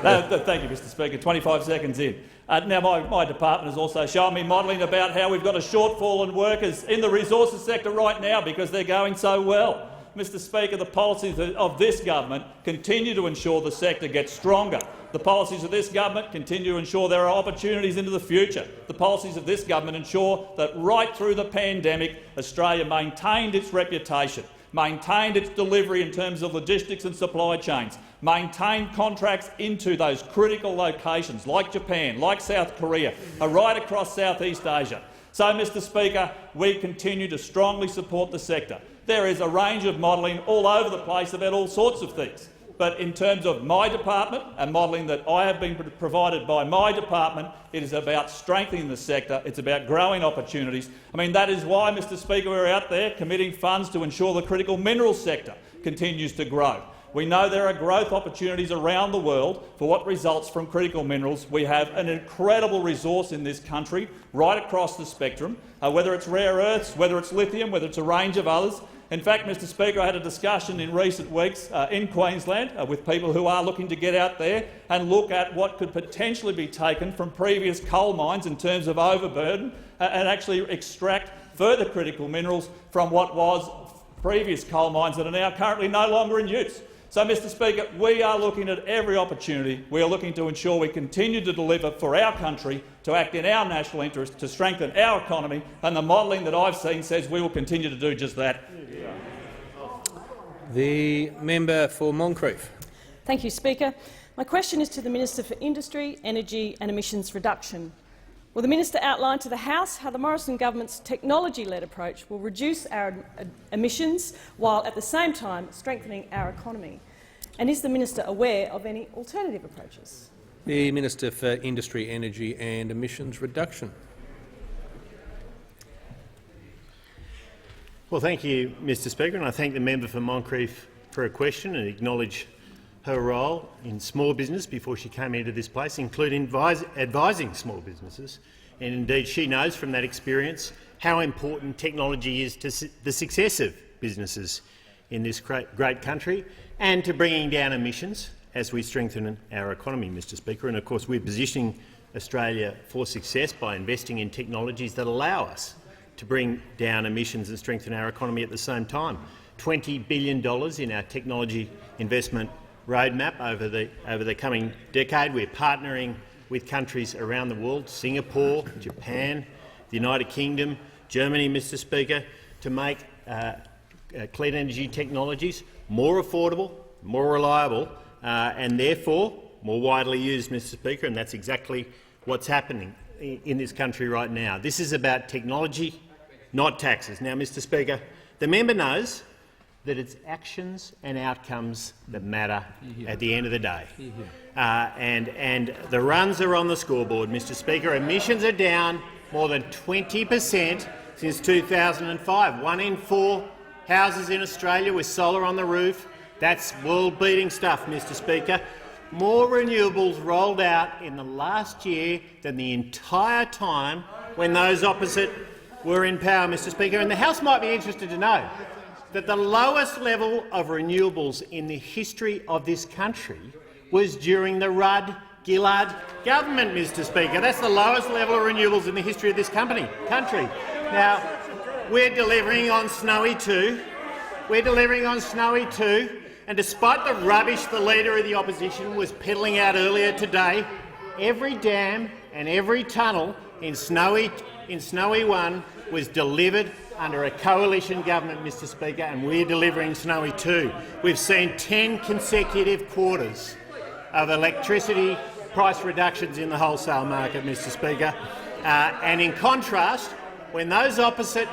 Thank you, Mr Speaker. 25 seconds in. Now, my department has also shown me modelling about how we've got a shortfall in workers in the resources sector right now because they're going so well. Mr Speaker, the policies of this government continue to ensure the sector gets stronger. The policies of this government continue to ensure there are opportunities into the future. The policies of this government ensure that right through the pandemic, Australia maintained its reputation, maintained its delivery in terms of logistics and supply chains, maintained contracts into those critical locations like Japan, like South Korea, right across Southeast Asia. So, Mr Speaker, we continue to strongly support the sector. There is a range of modelling all over the place about all sorts of things. But in terms of my department and modelling that I have been provided by my department, it is about strengthening the sector. It's about growing opportunities. I mean, that is why, Mr Speaker, we're out there committing funds to ensure the critical minerals sector continues to grow. We know there are growth opportunities around the world for what results from critical minerals. We have an incredible resource in this country right across the spectrum, whether it's rare earths, whether it's lithium, whether it's a range of others. In fact, Mr Speaker, I had a discussion in recent weeks in Queensland with people who are looking to get out there and look at what could potentially be taken from previous coal mines in terms of overburden and actually extract further critical minerals from what was previous coal mines that are now currently no longer in use. So, Mr Speaker, we are looking at every opportunity. We are looking to ensure we continue to deliver for our country, to act in our national interest, to strengthen our economy, and the modelling that I've seen says we will continue to do just that. The member for Moncrieff. Thank you, Speaker. My question is to the Minister for Industry, Energy and Emissions Reduction. Will the minister outline to the House how the Morrison government's technology-led approach will reduce our emissions while at the same time strengthening our economy? And is the minister aware of any alternative approaches? The Minister for Industry, Energy and Emissions Reduction. Well, thank you, Mr Speaker, and I thank the member for Moncrieff for her question and acknowledge her role in small business before she came into this place, including advising small businesses. And indeed, she knows from that experience how important technology is to the success of businesses in this great country and to bringing down emissions as we strengthen our economy, Mr Speaker. And of course, we're positioning Australia for success by investing in technologies that allow us to bring down emissions and strengthen our economy at the same time. $20 billion in our technology investment roadmap over the coming decade. We're partnering with countries around the world, Singapore, Japan, the United Kingdom, Germany, Mr Speaker, to make clean energy technologies more affordable, more reliable and therefore more widely used, Mr Speaker, and that's exactly what's happening in this country right now. This is about technology, not taxes. Now, Mr Speaker, the member knows that it's actions and outcomes that matter at the end of the day. And the runs are on the scoreboard, Mr Speaker. Emissions are down more than 20% since 2005. 1 in 4 houses in Australia with solar on the roof. That's world-beating stuff, Mr Speaker. More renewables rolled out in the last year than the entire time when those opposite were in power, Mr Speaker. And the House might be interested to know that the lowest level of renewables in the history of this country was during the Rudd-Gillard government, Mr Speaker. That's the lowest level of renewables in the history of this country. Now, we're delivering on Snowy 2. We're delivering on Snowy 2. And despite the rubbish the Leader of the Opposition was peddling out earlier today, every dam and every tunnel in Snowy 1 was delivered under a coalition government, Mr Speaker, and we're delivering Snowy 2. We've seen 10 consecutive quarters of electricity price reductions in the wholesale market, Mr Speaker. And in contrast, when those opposite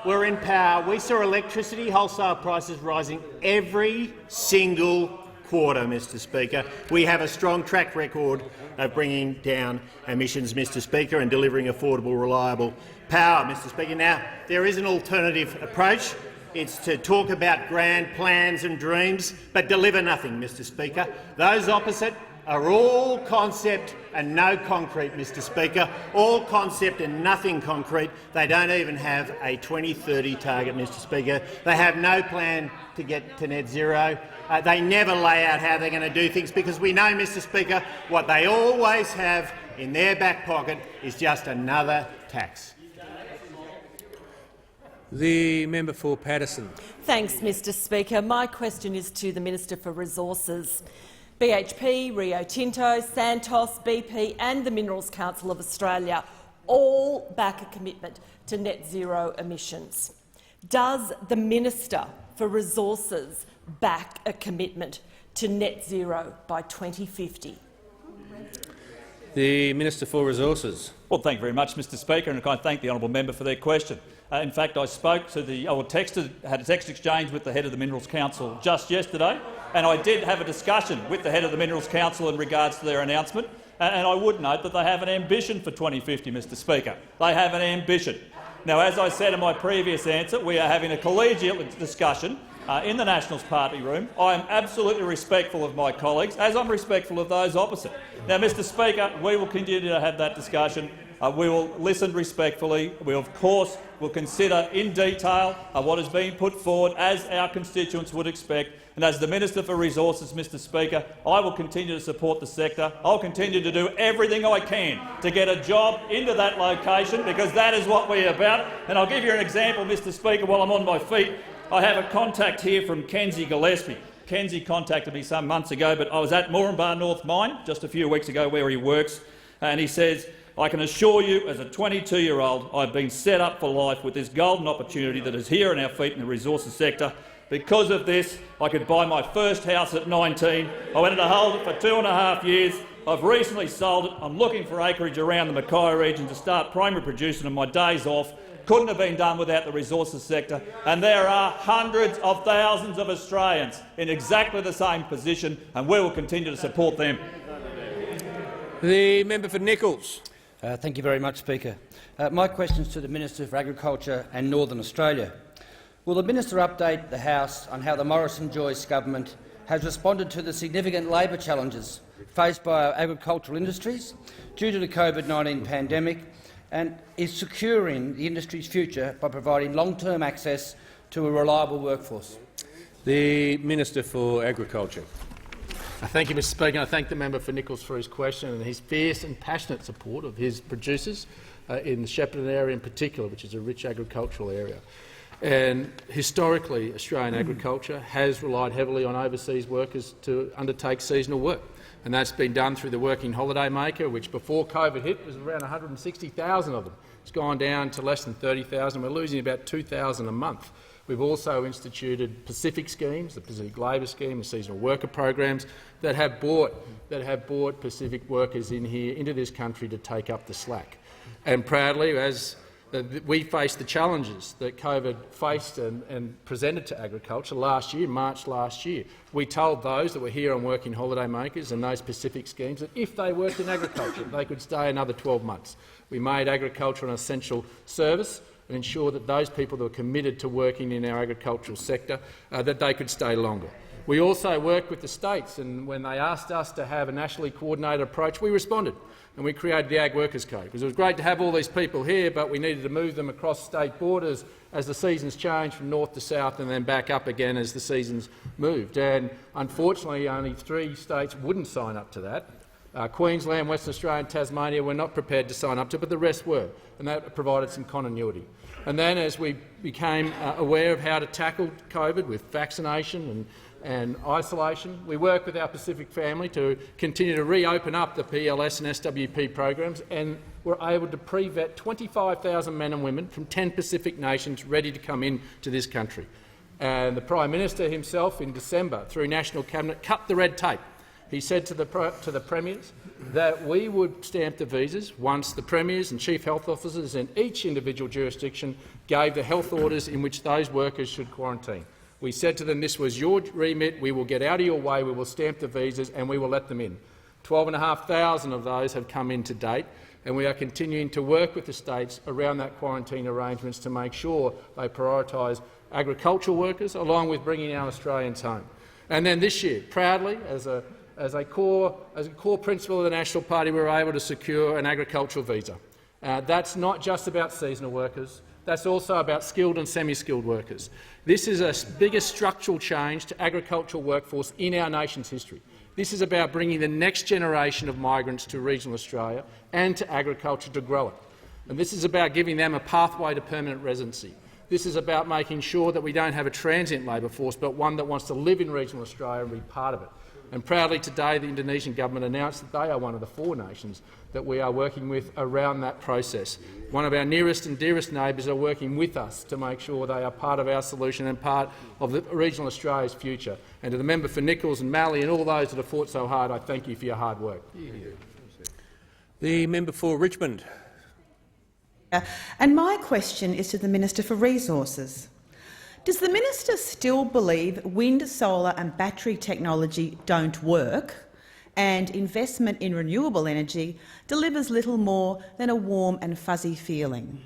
were in power, we saw electricity wholesale prices rising every single quarter, Mr Speaker. We have a strong track record of bringing down emissions, Mr Speaker, and delivering affordable, reliable power, Mr Speaker. Now, there is an alternative approach. It's to talk about grand plans and dreams, but deliver nothing, Mr Speaker. Those opposite are all concept and no concrete, Mr Speaker. All concept and nothing concrete. They don't even have a 2030 target, Mr Speaker. They have no plan to get to net zero. They never lay out how they're going to do things because we know, Mr Speaker, what they always have in their back pocket is just another tax. The member for Paterson. Thanks, Mr Speaker. My question is to the Minister for Resources. BHP, Rio Tinto, Santos, BP and the Minerals Council of Australia all back a commitment to net zero emissions. Does the Minister for Resources back a commitment to net zero by 2050? The Minister for Resources. Well, thank you very much, Mr Speaker, and I thank the honourable member for their question. In fact, I spoke to had a text exchange with the head of the Minerals Council just yesterday, and I did have a discussion with the head of the Minerals Council in regards to their announcement. And I would note that they have an ambition for 2050, Mr Speaker. They have an ambition. Now, as I said in my previous answer, we are having a collegiate discussion in the Nationals Party room. I am absolutely respectful of my colleagues, as I'm respectful of those opposite. Now, Mr Speaker, we will continue to have that discussion. We will listen respectfully. We, of course, will consider in detail what is being put forward, as our constituents would expect. And as the Minister for Resources, Mr Speaker, I will continue to support the sector. I'll continue to do everything I can to get a job into that location, because that is what we're about. And I'll give you an example, Mr Speaker, while I'm on my feet. I have a contact here from Kenzie Gillespie. Kenzie contacted me some months ago, but I was at Moranbah North Mine just a few weeks ago where he works, and he says, I can assure you, as a 22-year-old, I've been set up for life with this golden opportunity that is here in our feet in the resources sector. Because of this, I could buy my first house at 19. I went to hold it for 2.5 years. I've recently sold it. I'm looking for acreage around the Mackay region to start primary producing on my days off. Couldn't have been done without the resources sector. And there are hundreds of thousands of Australians in exactly the same position, and we will continue to support them. The member for Nichols. Thank you very much, Speaker. My question is to the Minister for Agriculture and Northern Australia. Will the minister update the House on how the Morrison-Joyce government has responded to the significant labour challenges faced by our agricultural industries due to the COVID-19 pandemic, and is securing the industry's future by providing long-term access to a reliable workforce? The Minister for Agriculture. Thank you, Mr Speaker. And I thank the member for Nichols for his question and his fierce and passionate support of his producers in the Shepparton area in particular, which is a rich agricultural area. And historically, Australian agriculture has relied heavily on overseas workers to undertake seasonal work. And that's been done through the Working Holiday Maker, which before COVID hit was around 160,000 of them. It's gone down to less than 30,000. We're losing about 2,000 a month. We've also instituted Pacific schemes, the Pacific Labour Scheme, the seasonal worker programs, that have brought Pacific workers in here into this country to take up the slack. And proudly, as we faced the challenges that COVID faced and presented to agriculture last year, March last year, we told those that were here on Working Holiday Makers and those Pacific schemes that if they worked in agriculture, they could stay another 12 months. We made agriculture an essential service and ensure that those people that were committed to working in our agricultural sector, that they could stay longer. We also worked with the states, and when they asked us to have a nationally coordinated approach, we responded, and we created the Ag Workers Code, because it was great to have all these people here, but we needed to move them across state borders as the seasons changed from north to south and then back up again as the seasons moved. And unfortunately, only 3 states wouldn't sign up to that. Queensland, Western Australia and Tasmania were not prepared to sign up to, but the rest were, and that provided some continuity. And then as we became aware of how to tackle COVID with vaccination and isolation, we worked with our Pacific family to continue to reopen up the PLS and SWP programs, and were able to pre-vet 25,000 men and women from 10 Pacific nations ready to come into this country. And the Prime Minister himself in December, through National Cabinet, cut the red tape. He said to the premiers that we would stamp the visas once the premiers and chief health officers in each individual jurisdiction gave the health orders in which those workers should quarantine. We said to them, this was your remit, we will get out of your way, we will stamp the visas and we will let them in. 12,500 of those have come in to date, and we are continuing to work with the states around that quarantine arrangements to make sure they prioritise agricultural workers along with bringing our Australians home. And then this year, proudly, as a core principle of the National Party, we were able to secure an agricultural visa. That's not just about seasonal workers. That's also about skilled and semi-skilled workers. This is a biggest structural change to agricultural workforce in our nation's history. This is about bringing the next generation of migrants to regional Australia and to agriculture to grow it. And this is about giving them a pathway to permanent residency. This is about making sure that we don't have a transient labour force, but one that wants to live in regional Australia and be part of it. And proudly today, the Indonesian government announced that they are one of the 4 nations that we are working with around that process. One of our nearest and dearest neighbours are working with us to make sure they are part of our solution and part of the regional Australia's future. And to the member for Nichols and Mallee and all those that have fought so hard, I thank you for your hard work. The member for Richmond. And my question is to the Minister for Resources. Does the minister still believe wind, solar and battery technology don't work, and investment in renewable energy delivers little more than a warm and fuzzy feeling?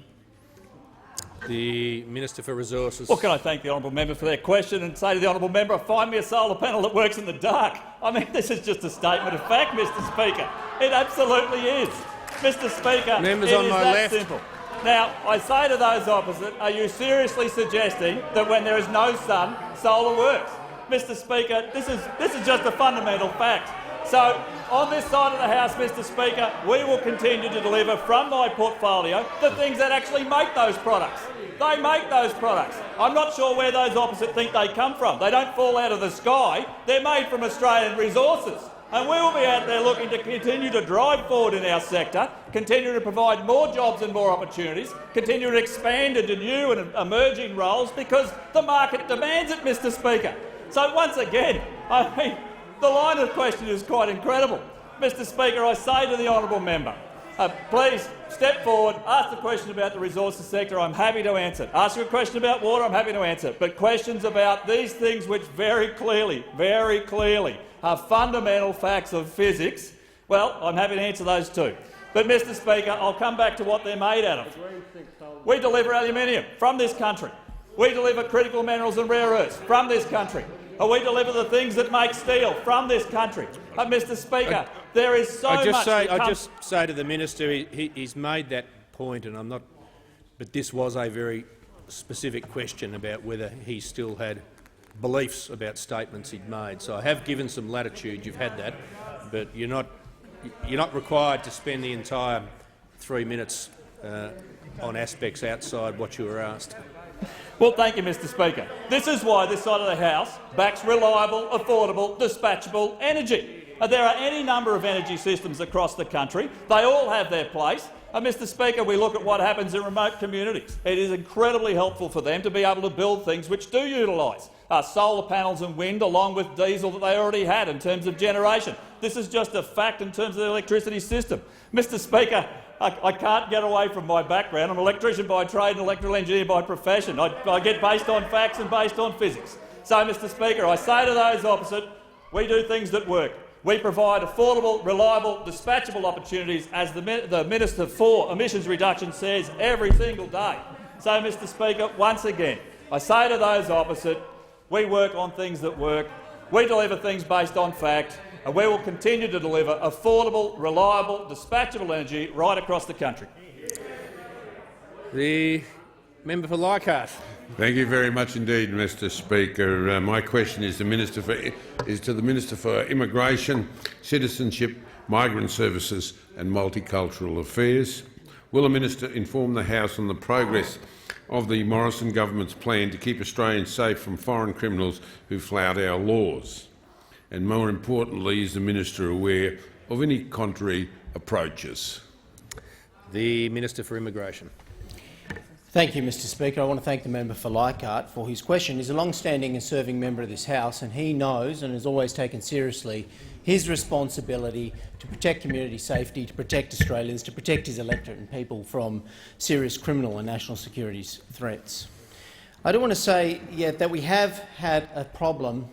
The Minister for Resources. Well, can I thank the honourable member for their question and say to the honourable member, find me a solar panel that works in the dark. I mean, this is just a statement of fact, Mr Speaker. It absolutely is. Mr Speaker, Members it on is my that left. simple. Now, I say to those opposite, are you seriously suggesting that when there is no sun, solar works? Mr Speaker, this is just a fundamental fact. So, on this side of the House, Mr Speaker, we will continue to deliver from my portfolio the things that actually make those products. They make those products. I'm not sure where those opposite think they come from. They don't fall out of the sky. They're made from Australian resources. And we will be out there looking to continue to drive forward in our sector, continue to provide more jobs and more opportunities, continue to expand into new and emerging roles because the market demands it, Mr Speaker. So once again, I mean, the line of question is quite incredible. Mr Speaker, I say to the honourable member, please step forward, ask the question about the resources sector, I'm happy to answer it. Ask a question about water, I'm happy to answer it. But questions about these things which very clearly are fundamental facts of physics, well, I'm happy to answer those too. But, Mr Speaker, I'll come back to what they're made out of. We deliver aluminium from this country. We deliver critical minerals and rare earths from this country. We deliver the things that make steel from this country. Mr Speaker, there is so much... I just say to the minister, he's made that point, and I'm not. But this was a very specific question about whether he still had beliefs about statements he'd made. So I have given some latitude. You've had that, but you're not required to spend the entire 3 minutes on aspects outside what you were asked. Well, thank you, Mr Speaker. This is why this side of the House backs reliable, affordable, dispatchable energy. There are any number of energy systems across the country. They all have their place. Mr Speaker, we look at what happens in remote communities. It is incredibly helpful for them to be able to build things which do utilise solar panels and wind, along with diesel that they already had in terms of generation. This is just a fact in terms of the electricity system. Mr Speaker, I can't get away from my background. I'm an electrician by trade and electrical engineer by profession. I get based on facts and based on physics. So, Mr Speaker, I say to those opposite, we do things that work. We provide affordable, reliable, dispatchable opportunities, as the Minister for Emissions Reduction says every single day. So, Mr Speaker, once again, I say to those opposite, we work on things that work, we deliver things based on fact, and we will continue to deliver affordable, reliable, dispatchable energy right across the country. The member for Leichhardt. Thank you very much indeed, Mr Speaker. My question is to the Minister for Immigration, Citizenship, Migrant Services and Multicultural Affairs. Will the Minister inform the House on the progress of the Morrison government's plan to keep Australians safe from foreign criminals who flout our laws? And more importantly, is the Minister aware of any contrary approaches? The Minister for Immigration. Thank you, Mr Speaker. I want to thank the member for Leichhardt for his question. He's a long-standing and serving member of this House, and he knows and has always taken seriously his responsibility to protect community safety, to protect Australians, to protect his electorate and people from serious criminal and national security threats. I do want to say that we have had a problem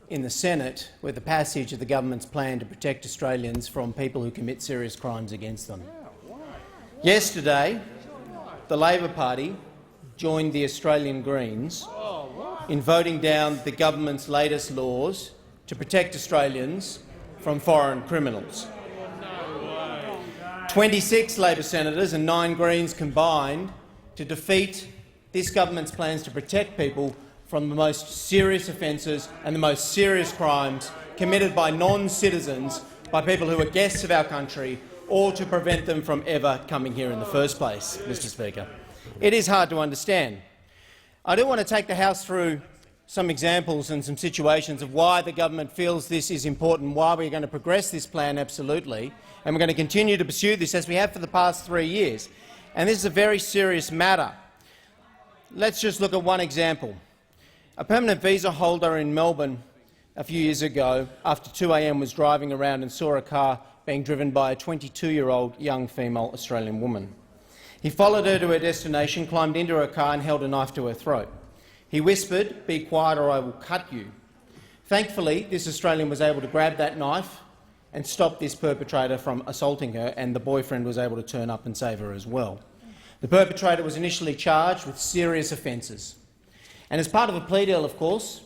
in the Senate with the passage of the government's plan to protect Australians from people who commit serious crimes against them. Yesterday, the Labor Party joined the Australian Greens in voting down the government's latest laws to protect Australians from foreign criminals. 26 Labor senators and 9 Greens combined to defeat this government's plans to protect people from the most serious offences and the most serious crimes committed by non-citizens, by people who are guests of our country, or to prevent them from ever coming here in the first place, Mr Speaker. It is hard to understand. I do want to take the House through some examples and some situations of why the government feels this is important, why we're going to progress this plan absolutely, and we're going to continue to pursue this as we have for the past 3 years. And this is a very serious matter. Let's just look at one example. A permanent visa holder in Melbourne a few years ago, after 2 a.m, was driving around and saw a car being driven by a 22-year-old young female Australian woman. He followed her to her destination, climbed into her car and held a knife to her throat. He whispered, "Be quiet or I will cut you." Thankfully, this Australian was able to grab that knife and stop this perpetrator from assaulting her, and the boyfriend was able to turn up and save her as well. The perpetrator was initially charged with serious offences. And as part of a plea deal, of course,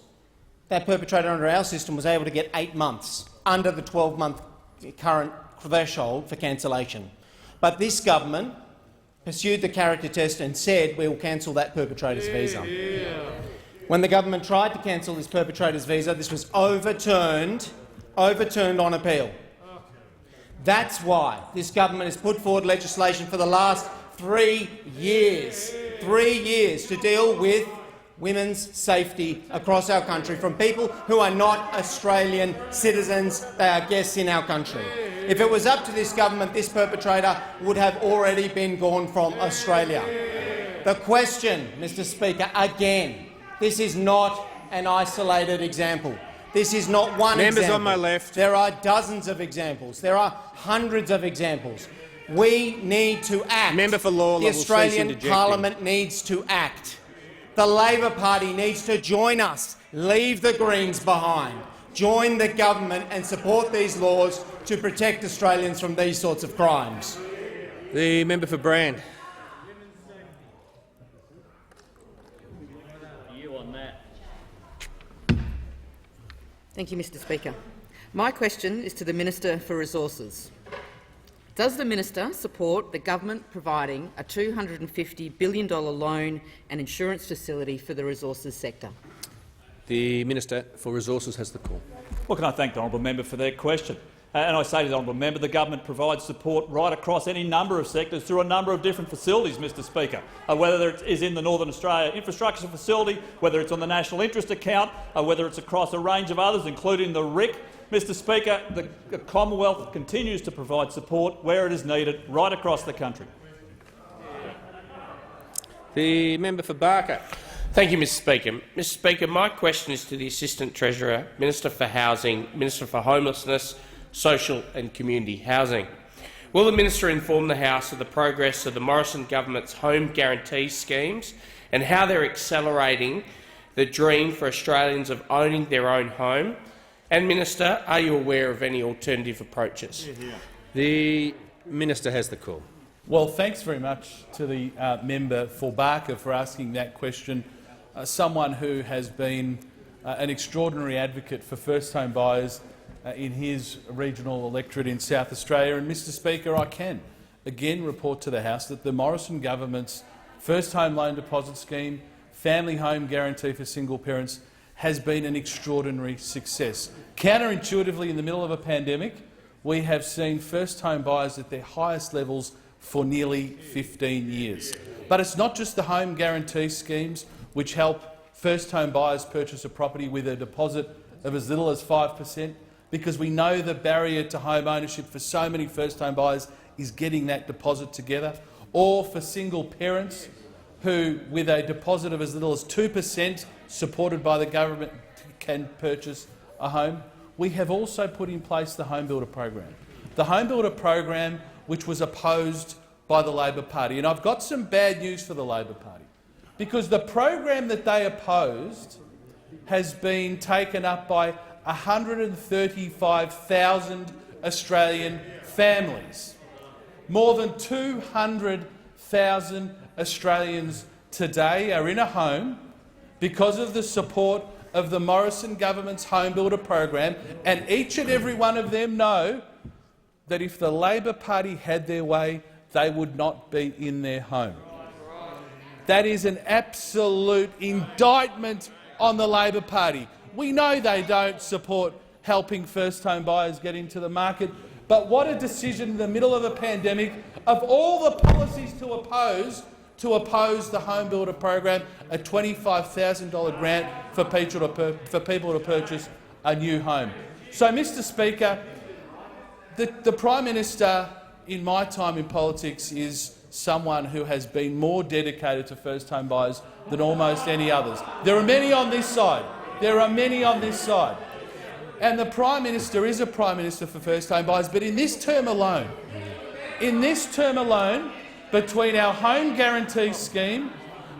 that perpetrator under our system was able to get 8 months, under the 12-month current threshold for cancellation. But this government pursued the character test and said we will cancel that perpetrator's visa. When the government tried to cancel this perpetrator's visa, this was overturned on appeal. That's why this government has put forward legislation for the last 3 years, to deal with women's safety across our country from people who are not Australian citizens. They are guests in our country. If it was up to this government, this perpetrator would have already been gone from Australia. The question, Mr Speaker, again, this is not an isolated example. This is not one example. Members on my left. There are dozens of examples. There are hundreds of examples. We need to act. Member for Lalor, the Australian Parliament needs to act. The Labor Party needs to join us, leave the Greens behind, join the government and support these laws to protect Australians from these sorts of crimes. The member for Brand. Thank you, Mr Speaker. My question is to the Minister for Resources. Does the minister support the government providing a $250 billion loan and insurance facility for the resources sector? The Minister for Resources has the call. Well, can I thank the honourable member for their question? And I say to the honourable member, the government provides support right across any number of sectors through a number of different facilities, Mr Speaker, whether it is in the Northern Australia Infrastructure Facility, whether it's on the National Interest Account, whether it's across a range of others, including the RIC. Mr Speaker, the Commonwealth continues to provide support where it is needed right across the country. The member for Barker. Thank you, Mr Speaker. Mr Speaker, my question is to the Assistant Treasurer, Minister for Housing, Minister for Homelessness, Social and Community Housing. Will the minister inform the House of the progress of the Morrison government's home guarantee schemes and how they're accelerating the dream for Australians of owning their own home? And, Minister, are you aware of any alternative approaches? The Minister has the call. Well, thanks very much to the member for Barker for asking that question. Someone who has been an extraordinary advocate for first-home buyers in his regional electorate in South Australia. And, Mr Speaker, I can again report to the House that the Morrison government's first home loan deposit scheme, family home guarantee for single parents, has been an extraordinary success. Counterintuitively, in the middle of a pandemic, we have seen first-home buyers at their highest levels for nearly 15 years. But it's not just the home guarantee schemes which help first-home buyers purchase a property with a deposit of as little as 5%, because we know the barrier to home ownership for so many first-home buyers is getting that deposit together, or for single parents who, with a deposit of as little as 2% supported by the government, can purchase a home. We have also put in place the Home Builder program. The Home Builder program, which was opposed by the Labor Party. And I've got some bad news for the Labor Party, because the program that they opposed has been taken up by 135,000 Australian families. More than 200,000 Australians today are in a home because of the support of the Morrison government's Home Builder program, and each and every one of them know that if the Labor Party had their way, they would not be in their home. That is an absolute indictment on the Labor Party. We know they don't support helping first-home buyers get into the market, but what a decision in the middle of a pandemic, of all the policies to oppose the Home Builder program, a $25,000 grant for people to purchase a new home. So, Mr Speaker, the Prime Minister in my time in politics is someone who has been more dedicated to first-home buyers than almost any others. There are many on this side. There are many on this side. And the Prime Minister is a Prime Minister for first-home buyers, but in this term alone, between our home guarantee scheme,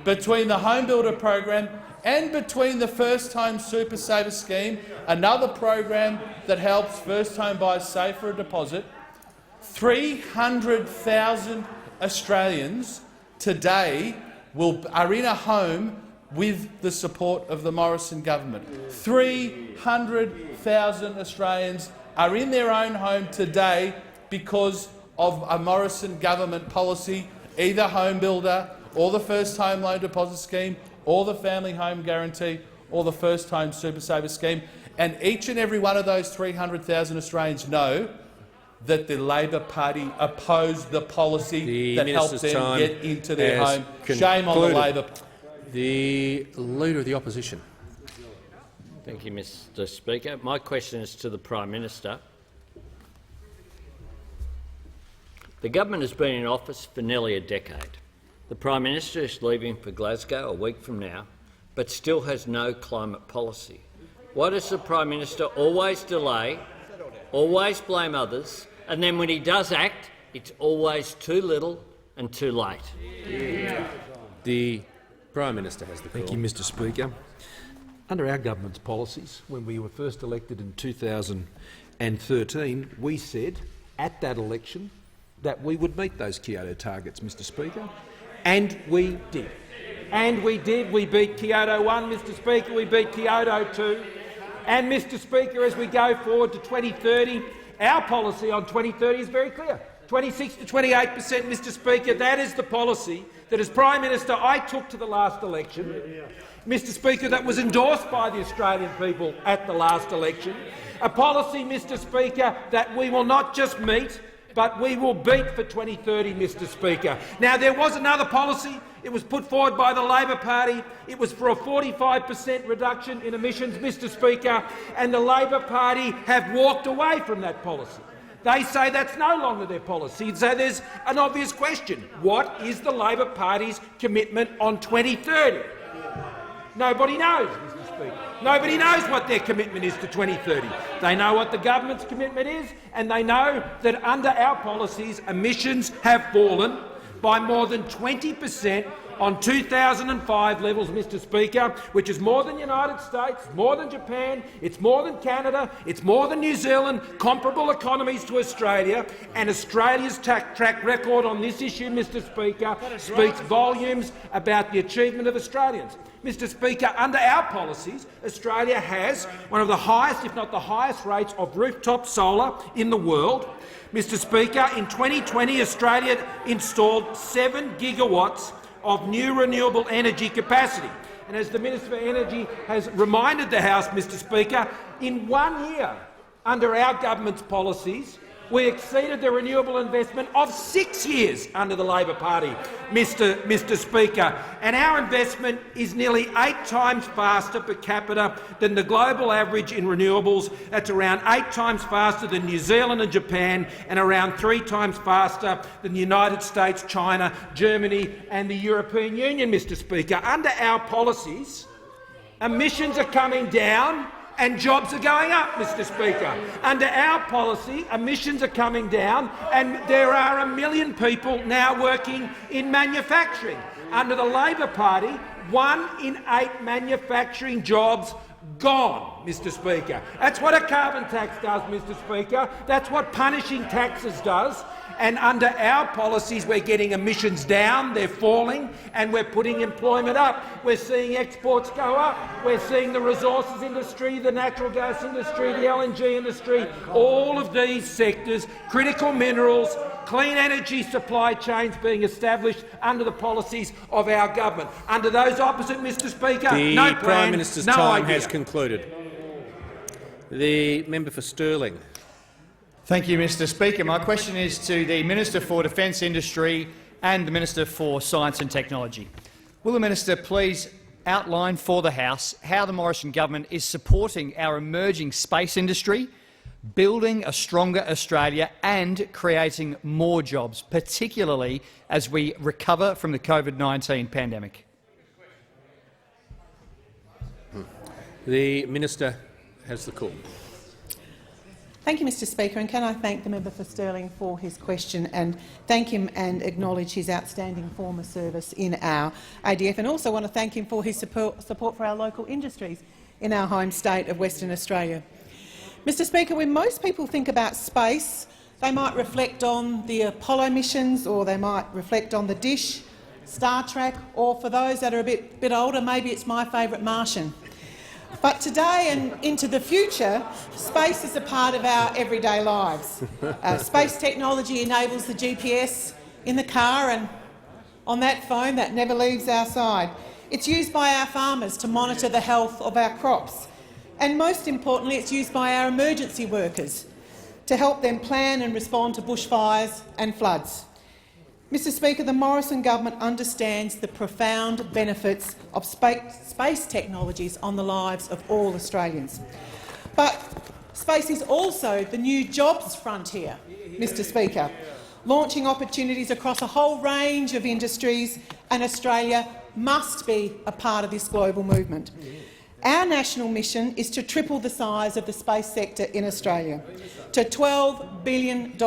between the Home Builder program and between the First Home Super Saver scheme, another program that helps first-home buyers save for a deposit, 300,000 Australians today are in a home with the support of the Morrison government. 300,000 Australians are in their own home today because of a Morrison government policy, either Home Builder or the First Home Loan Deposit Scheme or the Family Home Guarantee or the First Home Super Saver Scheme. And each and every one of those 300,000 Australians know that the Labor Party opposed the policy that helped them get into their home. Shame on the Labor Party. The Leader of the Opposition. Thank you, Mr Speaker. My question is to the Prime Minister. The government has been in office for nearly a decade. The Prime Minister is leaving for Glasgow a week from now, but still has no climate policy. Why does the Prime Minister always delay, always blame others, and then when he does act, it's always too little and too late? The Prime Minister has the call. Thank you, Mr Speaker. Under our government's policies, when we were first elected in 2013, we said at that election that we would meet those Kyoto targets, Mr Speaker, and we did. And we did. We beat Kyoto 1, Mr Speaker. We beat Kyoto 2. And, Mr Speaker, as we go forward to 2030, our policy on 2030 is very clear. 26 to 28%, Mr Speaker. That is the policy that, as Prime Minister, I took to the last election. Mr Speaker, that was endorsed by the Australian people at the last election. A policy, Mr Speaker, that we will not just meet, but we will beat for 2030, Mr Speaker. Now, there was another policy. It was put forward by the Labor Party. It was for a 45% reduction in emissions, Mr Speaker, and the Labor Party have walked away from that policy. They say that's no longer their policy. So there's an obvious question. What is the Labor Party's commitment on 2030? Nobody knows, Mr Speaker. Nobody knows what their commitment is to 2030. They know what the government's commitment is, and they know that under our policies emissions have fallen by more than 20% on 2005 levels, Mr Speaker, which is more than the United States, more than Japan, it's more than Canada, it's more than New Zealand, comparable economies to Australia, and Australia's track record on this issue, Mr Speaker, speaks volumes about the achievement of Australians. Mr Speaker, under our policies, Australia has one of the highest, if not the highest, rates of rooftop solar in the world. Mr Speaker, in 2020 Australia installed 7 gigawatts of new renewable energy capacity. And as the Minister for Energy has reminded the House, Mr Speaker, in 1 year, under our government's policies, we exceeded the renewable investment of 6 years under the Labor Party, Mr Speaker. And our investment is nearly 8 times faster per capita than the global average in renewables. That's around 8 times faster than New Zealand and Japan, and around 3 times faster than the United States, China, Germany and the European Union, Mr Speaker. Under our policies, emissions are coming down and jobs are going up, Mr Speaker. Under our policy, emissions are coming down and there are 1 million people now working in manufacturing. Under the Labor Party, 1 in 8 manufacturing jobs gone, Mr Speaker. That's what a carbon tax does, Mr Speaker. That's what punishing taxes does. And under our policies, we're getting emissions down, they're falling, and we're putting employment up. We're seeing exports go up. We're seeing the resources industry, the natural gas industry, the LNG industry, all of these sectors, critical minerals, clean energy supply chains being established under the policies of our government. Under those opposite, Mr Speaker, no plan, Prime Minister's no time idea. has concluded. The member for Stirling. Thank you, Mr Speaker. My question is to the Minister for Defence Industry and the Minister for Science and Technology. Will the Minister please outline for the House how the Morrison government is supporting our emerging space industry, building a stronger Australia and creating more jobs, particularly as we recover from the COVID-19 pandemic? The Minister has the call. Thank you, Mr Speaker, and can I thank the member for Stirling for his question and thank him and acknowledge his outstanding former service in our ADF, and also want to thank him for his support for our local industries in our home state of Western Australia. Mr Speaker, when most people think about space, they might reflect on the Apollo missions, or they might reflect on the Dish, Star Trek, or for those that are a bit older, maybe it's my favourite, Martian. But today and into the future, space is a part of our everyday lives. Space technology enables the GPS in the car and on that phone that never leaves our side. It's used by our farmers to monitor the health of our crops. And most importantly, it's used by our emergency workers to help them plan and respond to bushfires and floods. Mr Speaker, the Morrison government understands the profound benefits of space technologies on the lives of all Australians. But space is also the new jobs frontier, Mr Speaker, launching opportunities across a whole range of industries, and Australia must be a part of this global movement. Our national mission is to triple the size of the space sector in Australia to $12 billion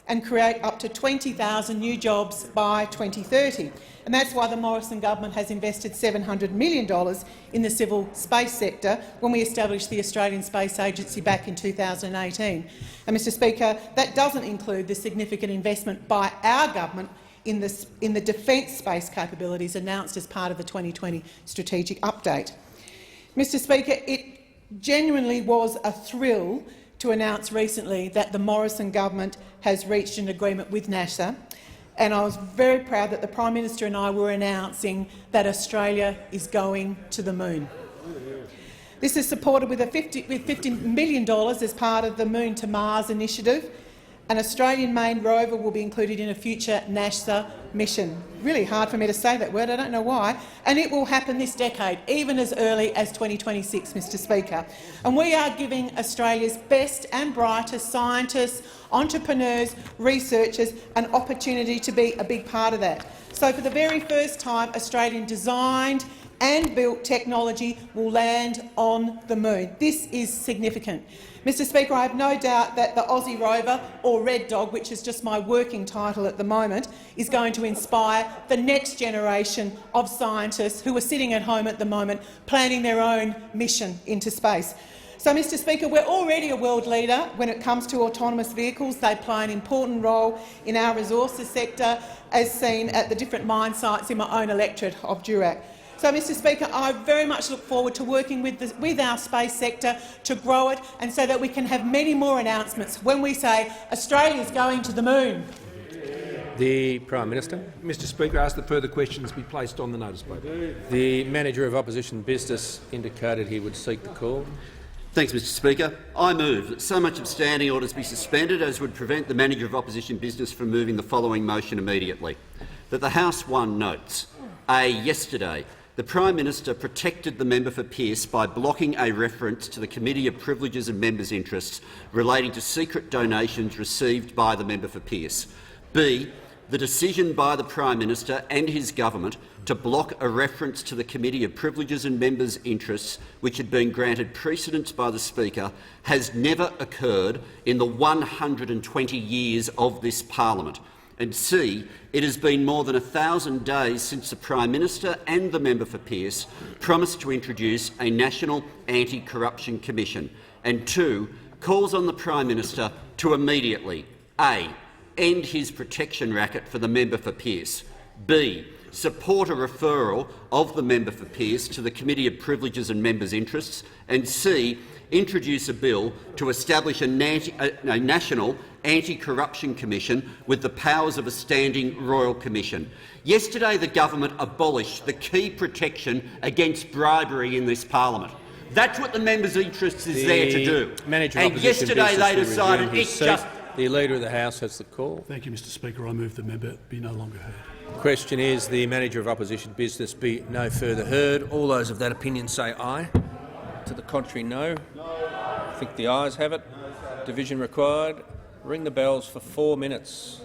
and create up to 20,000 new jobs by 2030. And that's why the Morrison government has invested $700 million in the civil space sector when we established the Australian Space Agency back in 2018. And, Mr Speaker, that doesn't include the significant investment by our government in the defence space capabilities announced as part of the 2020 strategic update. Mr Speaker, it genuinely was a thrill to announce recently that the Morrison government has reached an agreement with NASA, and I was very proud that the Prime Minister and I were announcing that Australia is going to the moon. This is supported with $50 million as part of the Moon to Mars initiative. An Australian-made rover will be included in a future NASA mission. Really hard for me to say that word, I don't know why. And it will happen this decade, even as early as 2026, Mr Speaker. And we are giving Australia's best and brightest scientists, entrepreneurs, researchers an opportunity to be a big part of that. So for the very first time, Australian-designed and built technology will land on the moon. This is significant. Mr Speaker, I have no doubt that the Aussie rover, or Red Dog, which is just my working title at the moment, is going to inspire the next generation of scientists who are sitting at home at the moment planning their own mission into space. So, Mr Speaker, we're already a world leader when it comes to autonomous vehicles. They play an important role in our resources sector, as seen at the different mine sites in my own electorate of Durack. So, Mr Speaker, I very much look forward to working with our space sector to grow it, and so that we can have many more announcements when we say Australia is going to the moon. The Prime Minister. Mr Speaker, I ask that further questions be placed on the notice paper. The Manager of Opposition Business indicated he would seek the call. Thanks, Mr Speaker. I move that so much of standing orders be suspended as would prevent the Manager of Opposition Business from moving the following motion immediately. That the House 1 notes: A. Yesterday, the Prime Minister protected the member for Pearce by blocking a reference to the Committee of Privileges and Members' Interests relating to secret donations received by the member for Pearce. B. The decision by the Prime Minister and his government to block a reference to the Committee of Privileges and Members' Interests, which had been granted precedence by the Speaker, has never occurred in the 120 years of this parliament. And C. It has been more than 1,000 days since the Prime Minister and the member for Pearce promised to introduce a National Anti-Corruption Commission. And 2. Calls on the Prime Minister to immediately A. End his protection racket for the member for Pearce, B. Support a referral of the member for Pearce to the Committee of Privileges and Members' Interests, and C. Introduce a bill to establish a National Anti-Corruption Commission with the powers of a standing Royal Commission. Yesterday the government abolished the key protection against bribery in this parliament. That's what the members' interests is there to do. And yesterday they decided it's just... The Leader of the House has the call. Thank you, Mr Speaker. I move the member be no longer heard. The question is the Manager of Opposition Business be no further heard. All those of that opinion say aye. To the contrary, no. I think the ayes have it. Division required. Ring the bells for 4 minutes.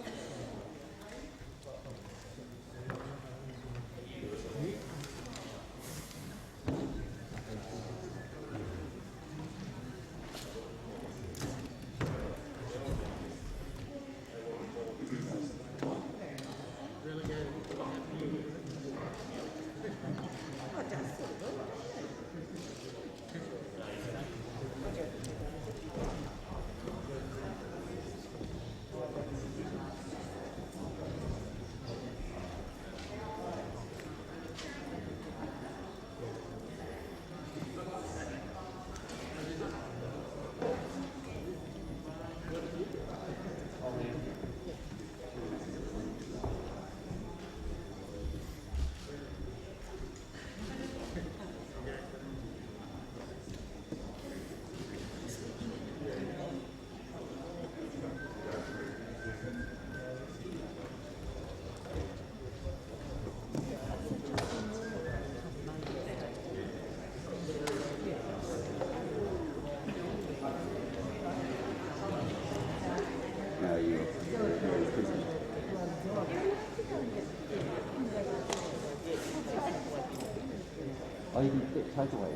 Oh, you can get takeaway.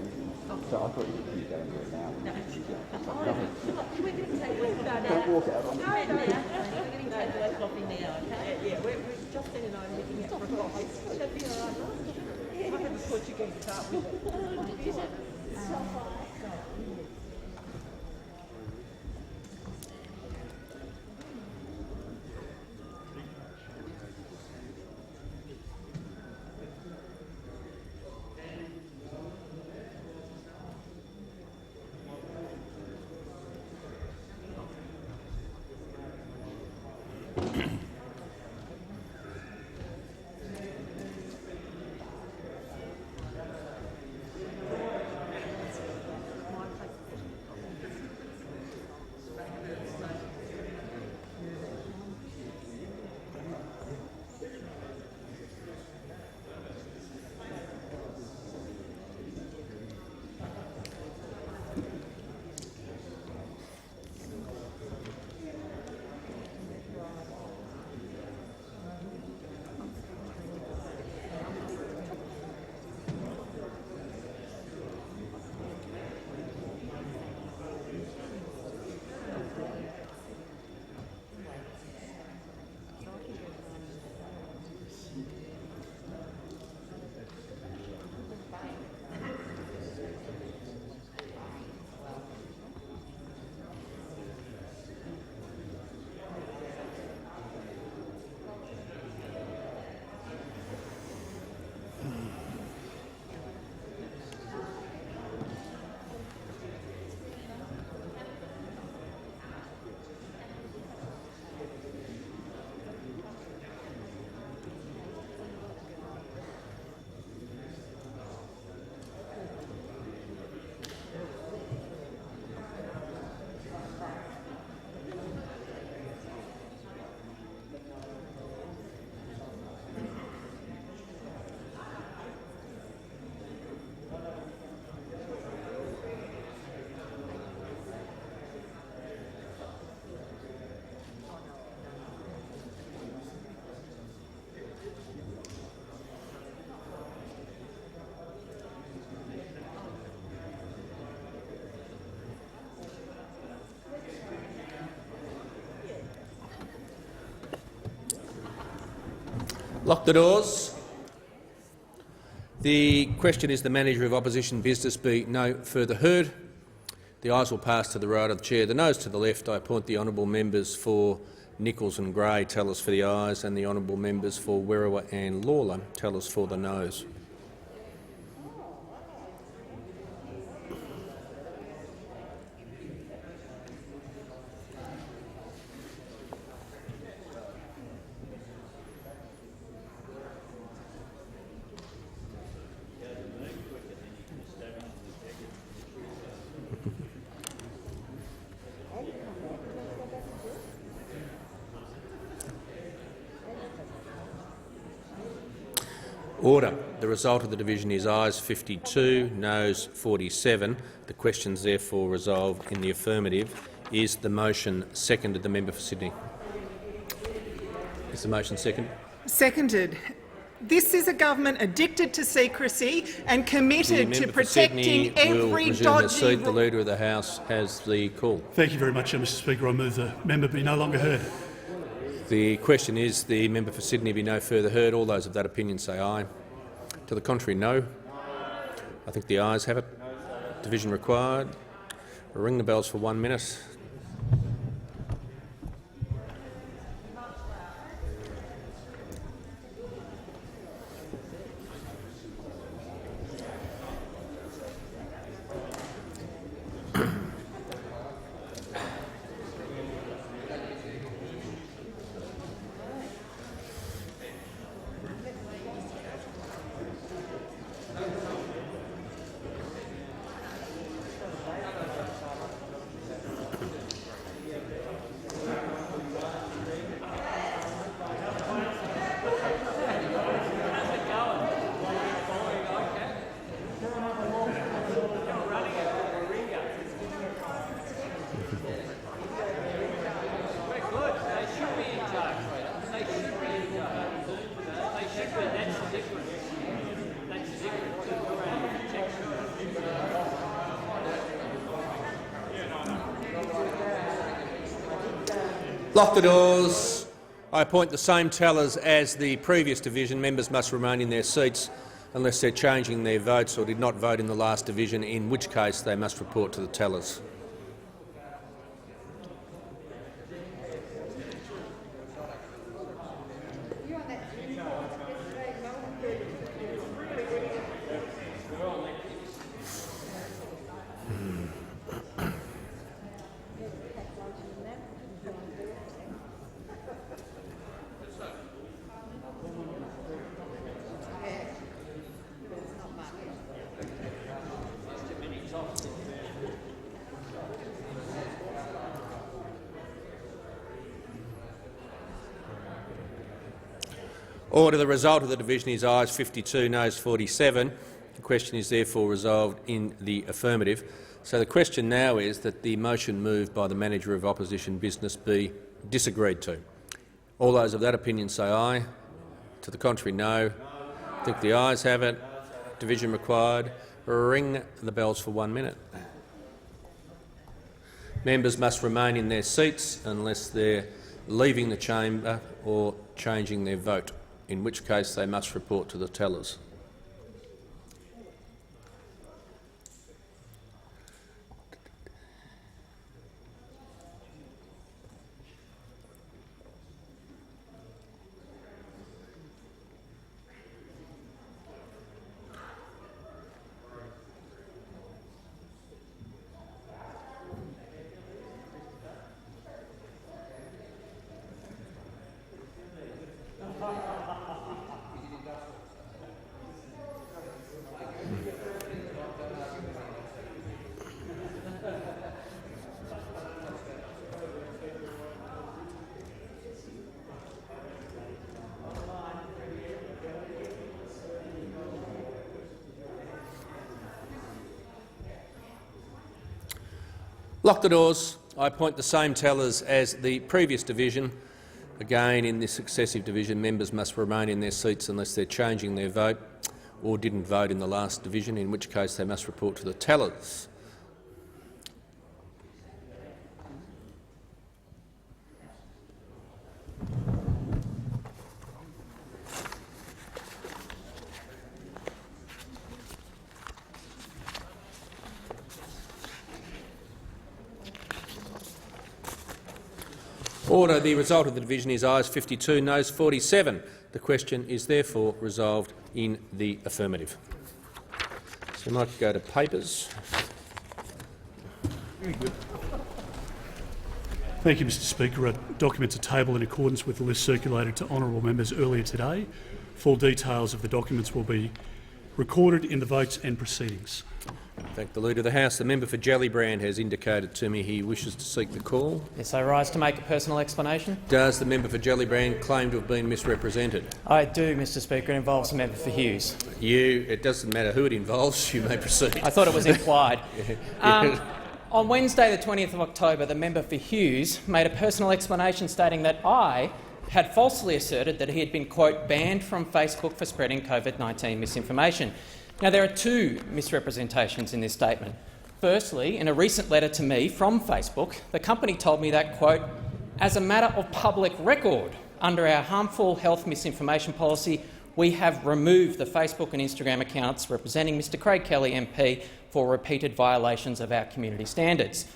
So I thought you could go and do it now. Don't walk out on We're getting takeaway coffee now, okay? Yeah, we're Justin and I are looking at for That'd be all right. I have a Portuguese start with it. Lock the doors. The question is the Manager of Opposition Business be no further heard. The ayes will pass to the right of the chair. The noes to the left. I appoint the honourable members for Nichols and Gray tell us for the ayes, and the honourable members for Werriwa and Lawler tell us for the noes. Order. The result of the division is ayes 52, noes 47. The question is therefore resolved in the affirmative. Is the motion seconded? The member for Sydney. Is the motion seconded? Seconded. This is a government addicted to secrecy and committed to protecting every dodgy. The Leader of the House has the call. Thank you very much, Mr Speaker. I move the member be no longer heard. The question is the member for Sydney be no further heard. All those of that opinion say aye. To the contrary, no. I think the ayes have it. Division required. Ring the bells for 1 minute. Lock the doors. I appoint the same tellers as the previous division. Members must remain in their seats unless they're changing their votes or did not vote in the last division, in which case they must report to the tellers. Order. The result of the division is ayes 52, noes 47. The question is therefore resolved in the affirmative. So the question now is that the motion moved by the Manager of Opposition Business be disagreed to. All those of that opinion say aye. To the contrary, no. I think the ayes have it. Division required. Ring the bells for 1 minute. Members must remain in their seats unless they're leaving the chamber or changing their vote, in which case they must report to the tellers. Lock the doors. I appoint the same tellers as the previous division. Again, in this successive division, members must remain in their seats unless they're changing their vote or didn't vote in the last division, in which case they must report to the tellers. Order. The result of the division is ayes 52, noes 47. The question is therefore resolved in the affirmative. So we might go to papers. Very good. Thank you, Mr Speaker. Documents are tabled in accordance with the list circulated to honourable members earlier today. Full details of the documents will be recorded in the votes and proceedings. Thank the Leader of the House. The member for Gellibrand has indicated to me he wishes to seek the call. Yes, I rise to make a personal explanation. Does the member for Gellibrand claim to have been misrepresented? I do, Mr Speaker. It involves the member for Hughes. It doesn't matter who it involves. You may proceed. I thought it was implied. On Wednesday, the 20th of October, the member for Hughes made a personal explanation stating that I had falsely asserted that he had been, quote, banned from Facebook for spreading COVID-19 misinformation. Now, there are two misrepresentations in this statement. Firstly, in a recent letter to me from Facebook, the company told me that, quote, as a matter of public record, under our harmful health misinformation policy, we have removed the Facebook and Instagram accounts representing Mr Craig Kelly MP for repeated violations of our community standards.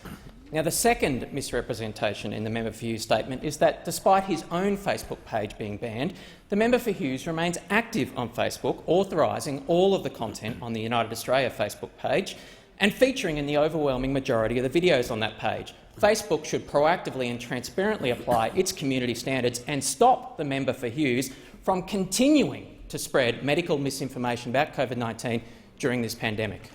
Now, the second misrepresentation in the member for Hughes statement is that, despite his own Facebook page being banned, the member for Hughes remains active on Facebook, authorising all of the content on the United Australia Facebook page and featuring in the overwhelming majority of the videos on that page. Facebook should proactively and transparently apply its community standards and stop the member for Hughes from continuing to spread medical misinformation about COVID-19 during this pandemic.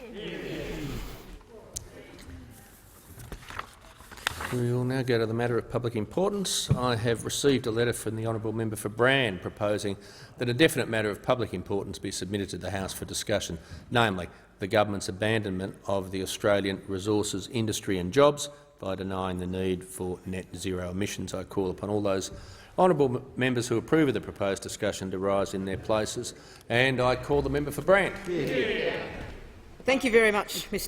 We will now go to the matter of public importance. I have received a letter from the honourable member for Brand proposing that a definite matter of public importance be submitted to the House for discussion, namely the government's abandonment of the Australian resources industry and jobs by denying the need for net zero emissions. I call upon all those honourable members who approve of the proposed discussion to rise in their places, and I call the member for Brand. Thank you very much, Mr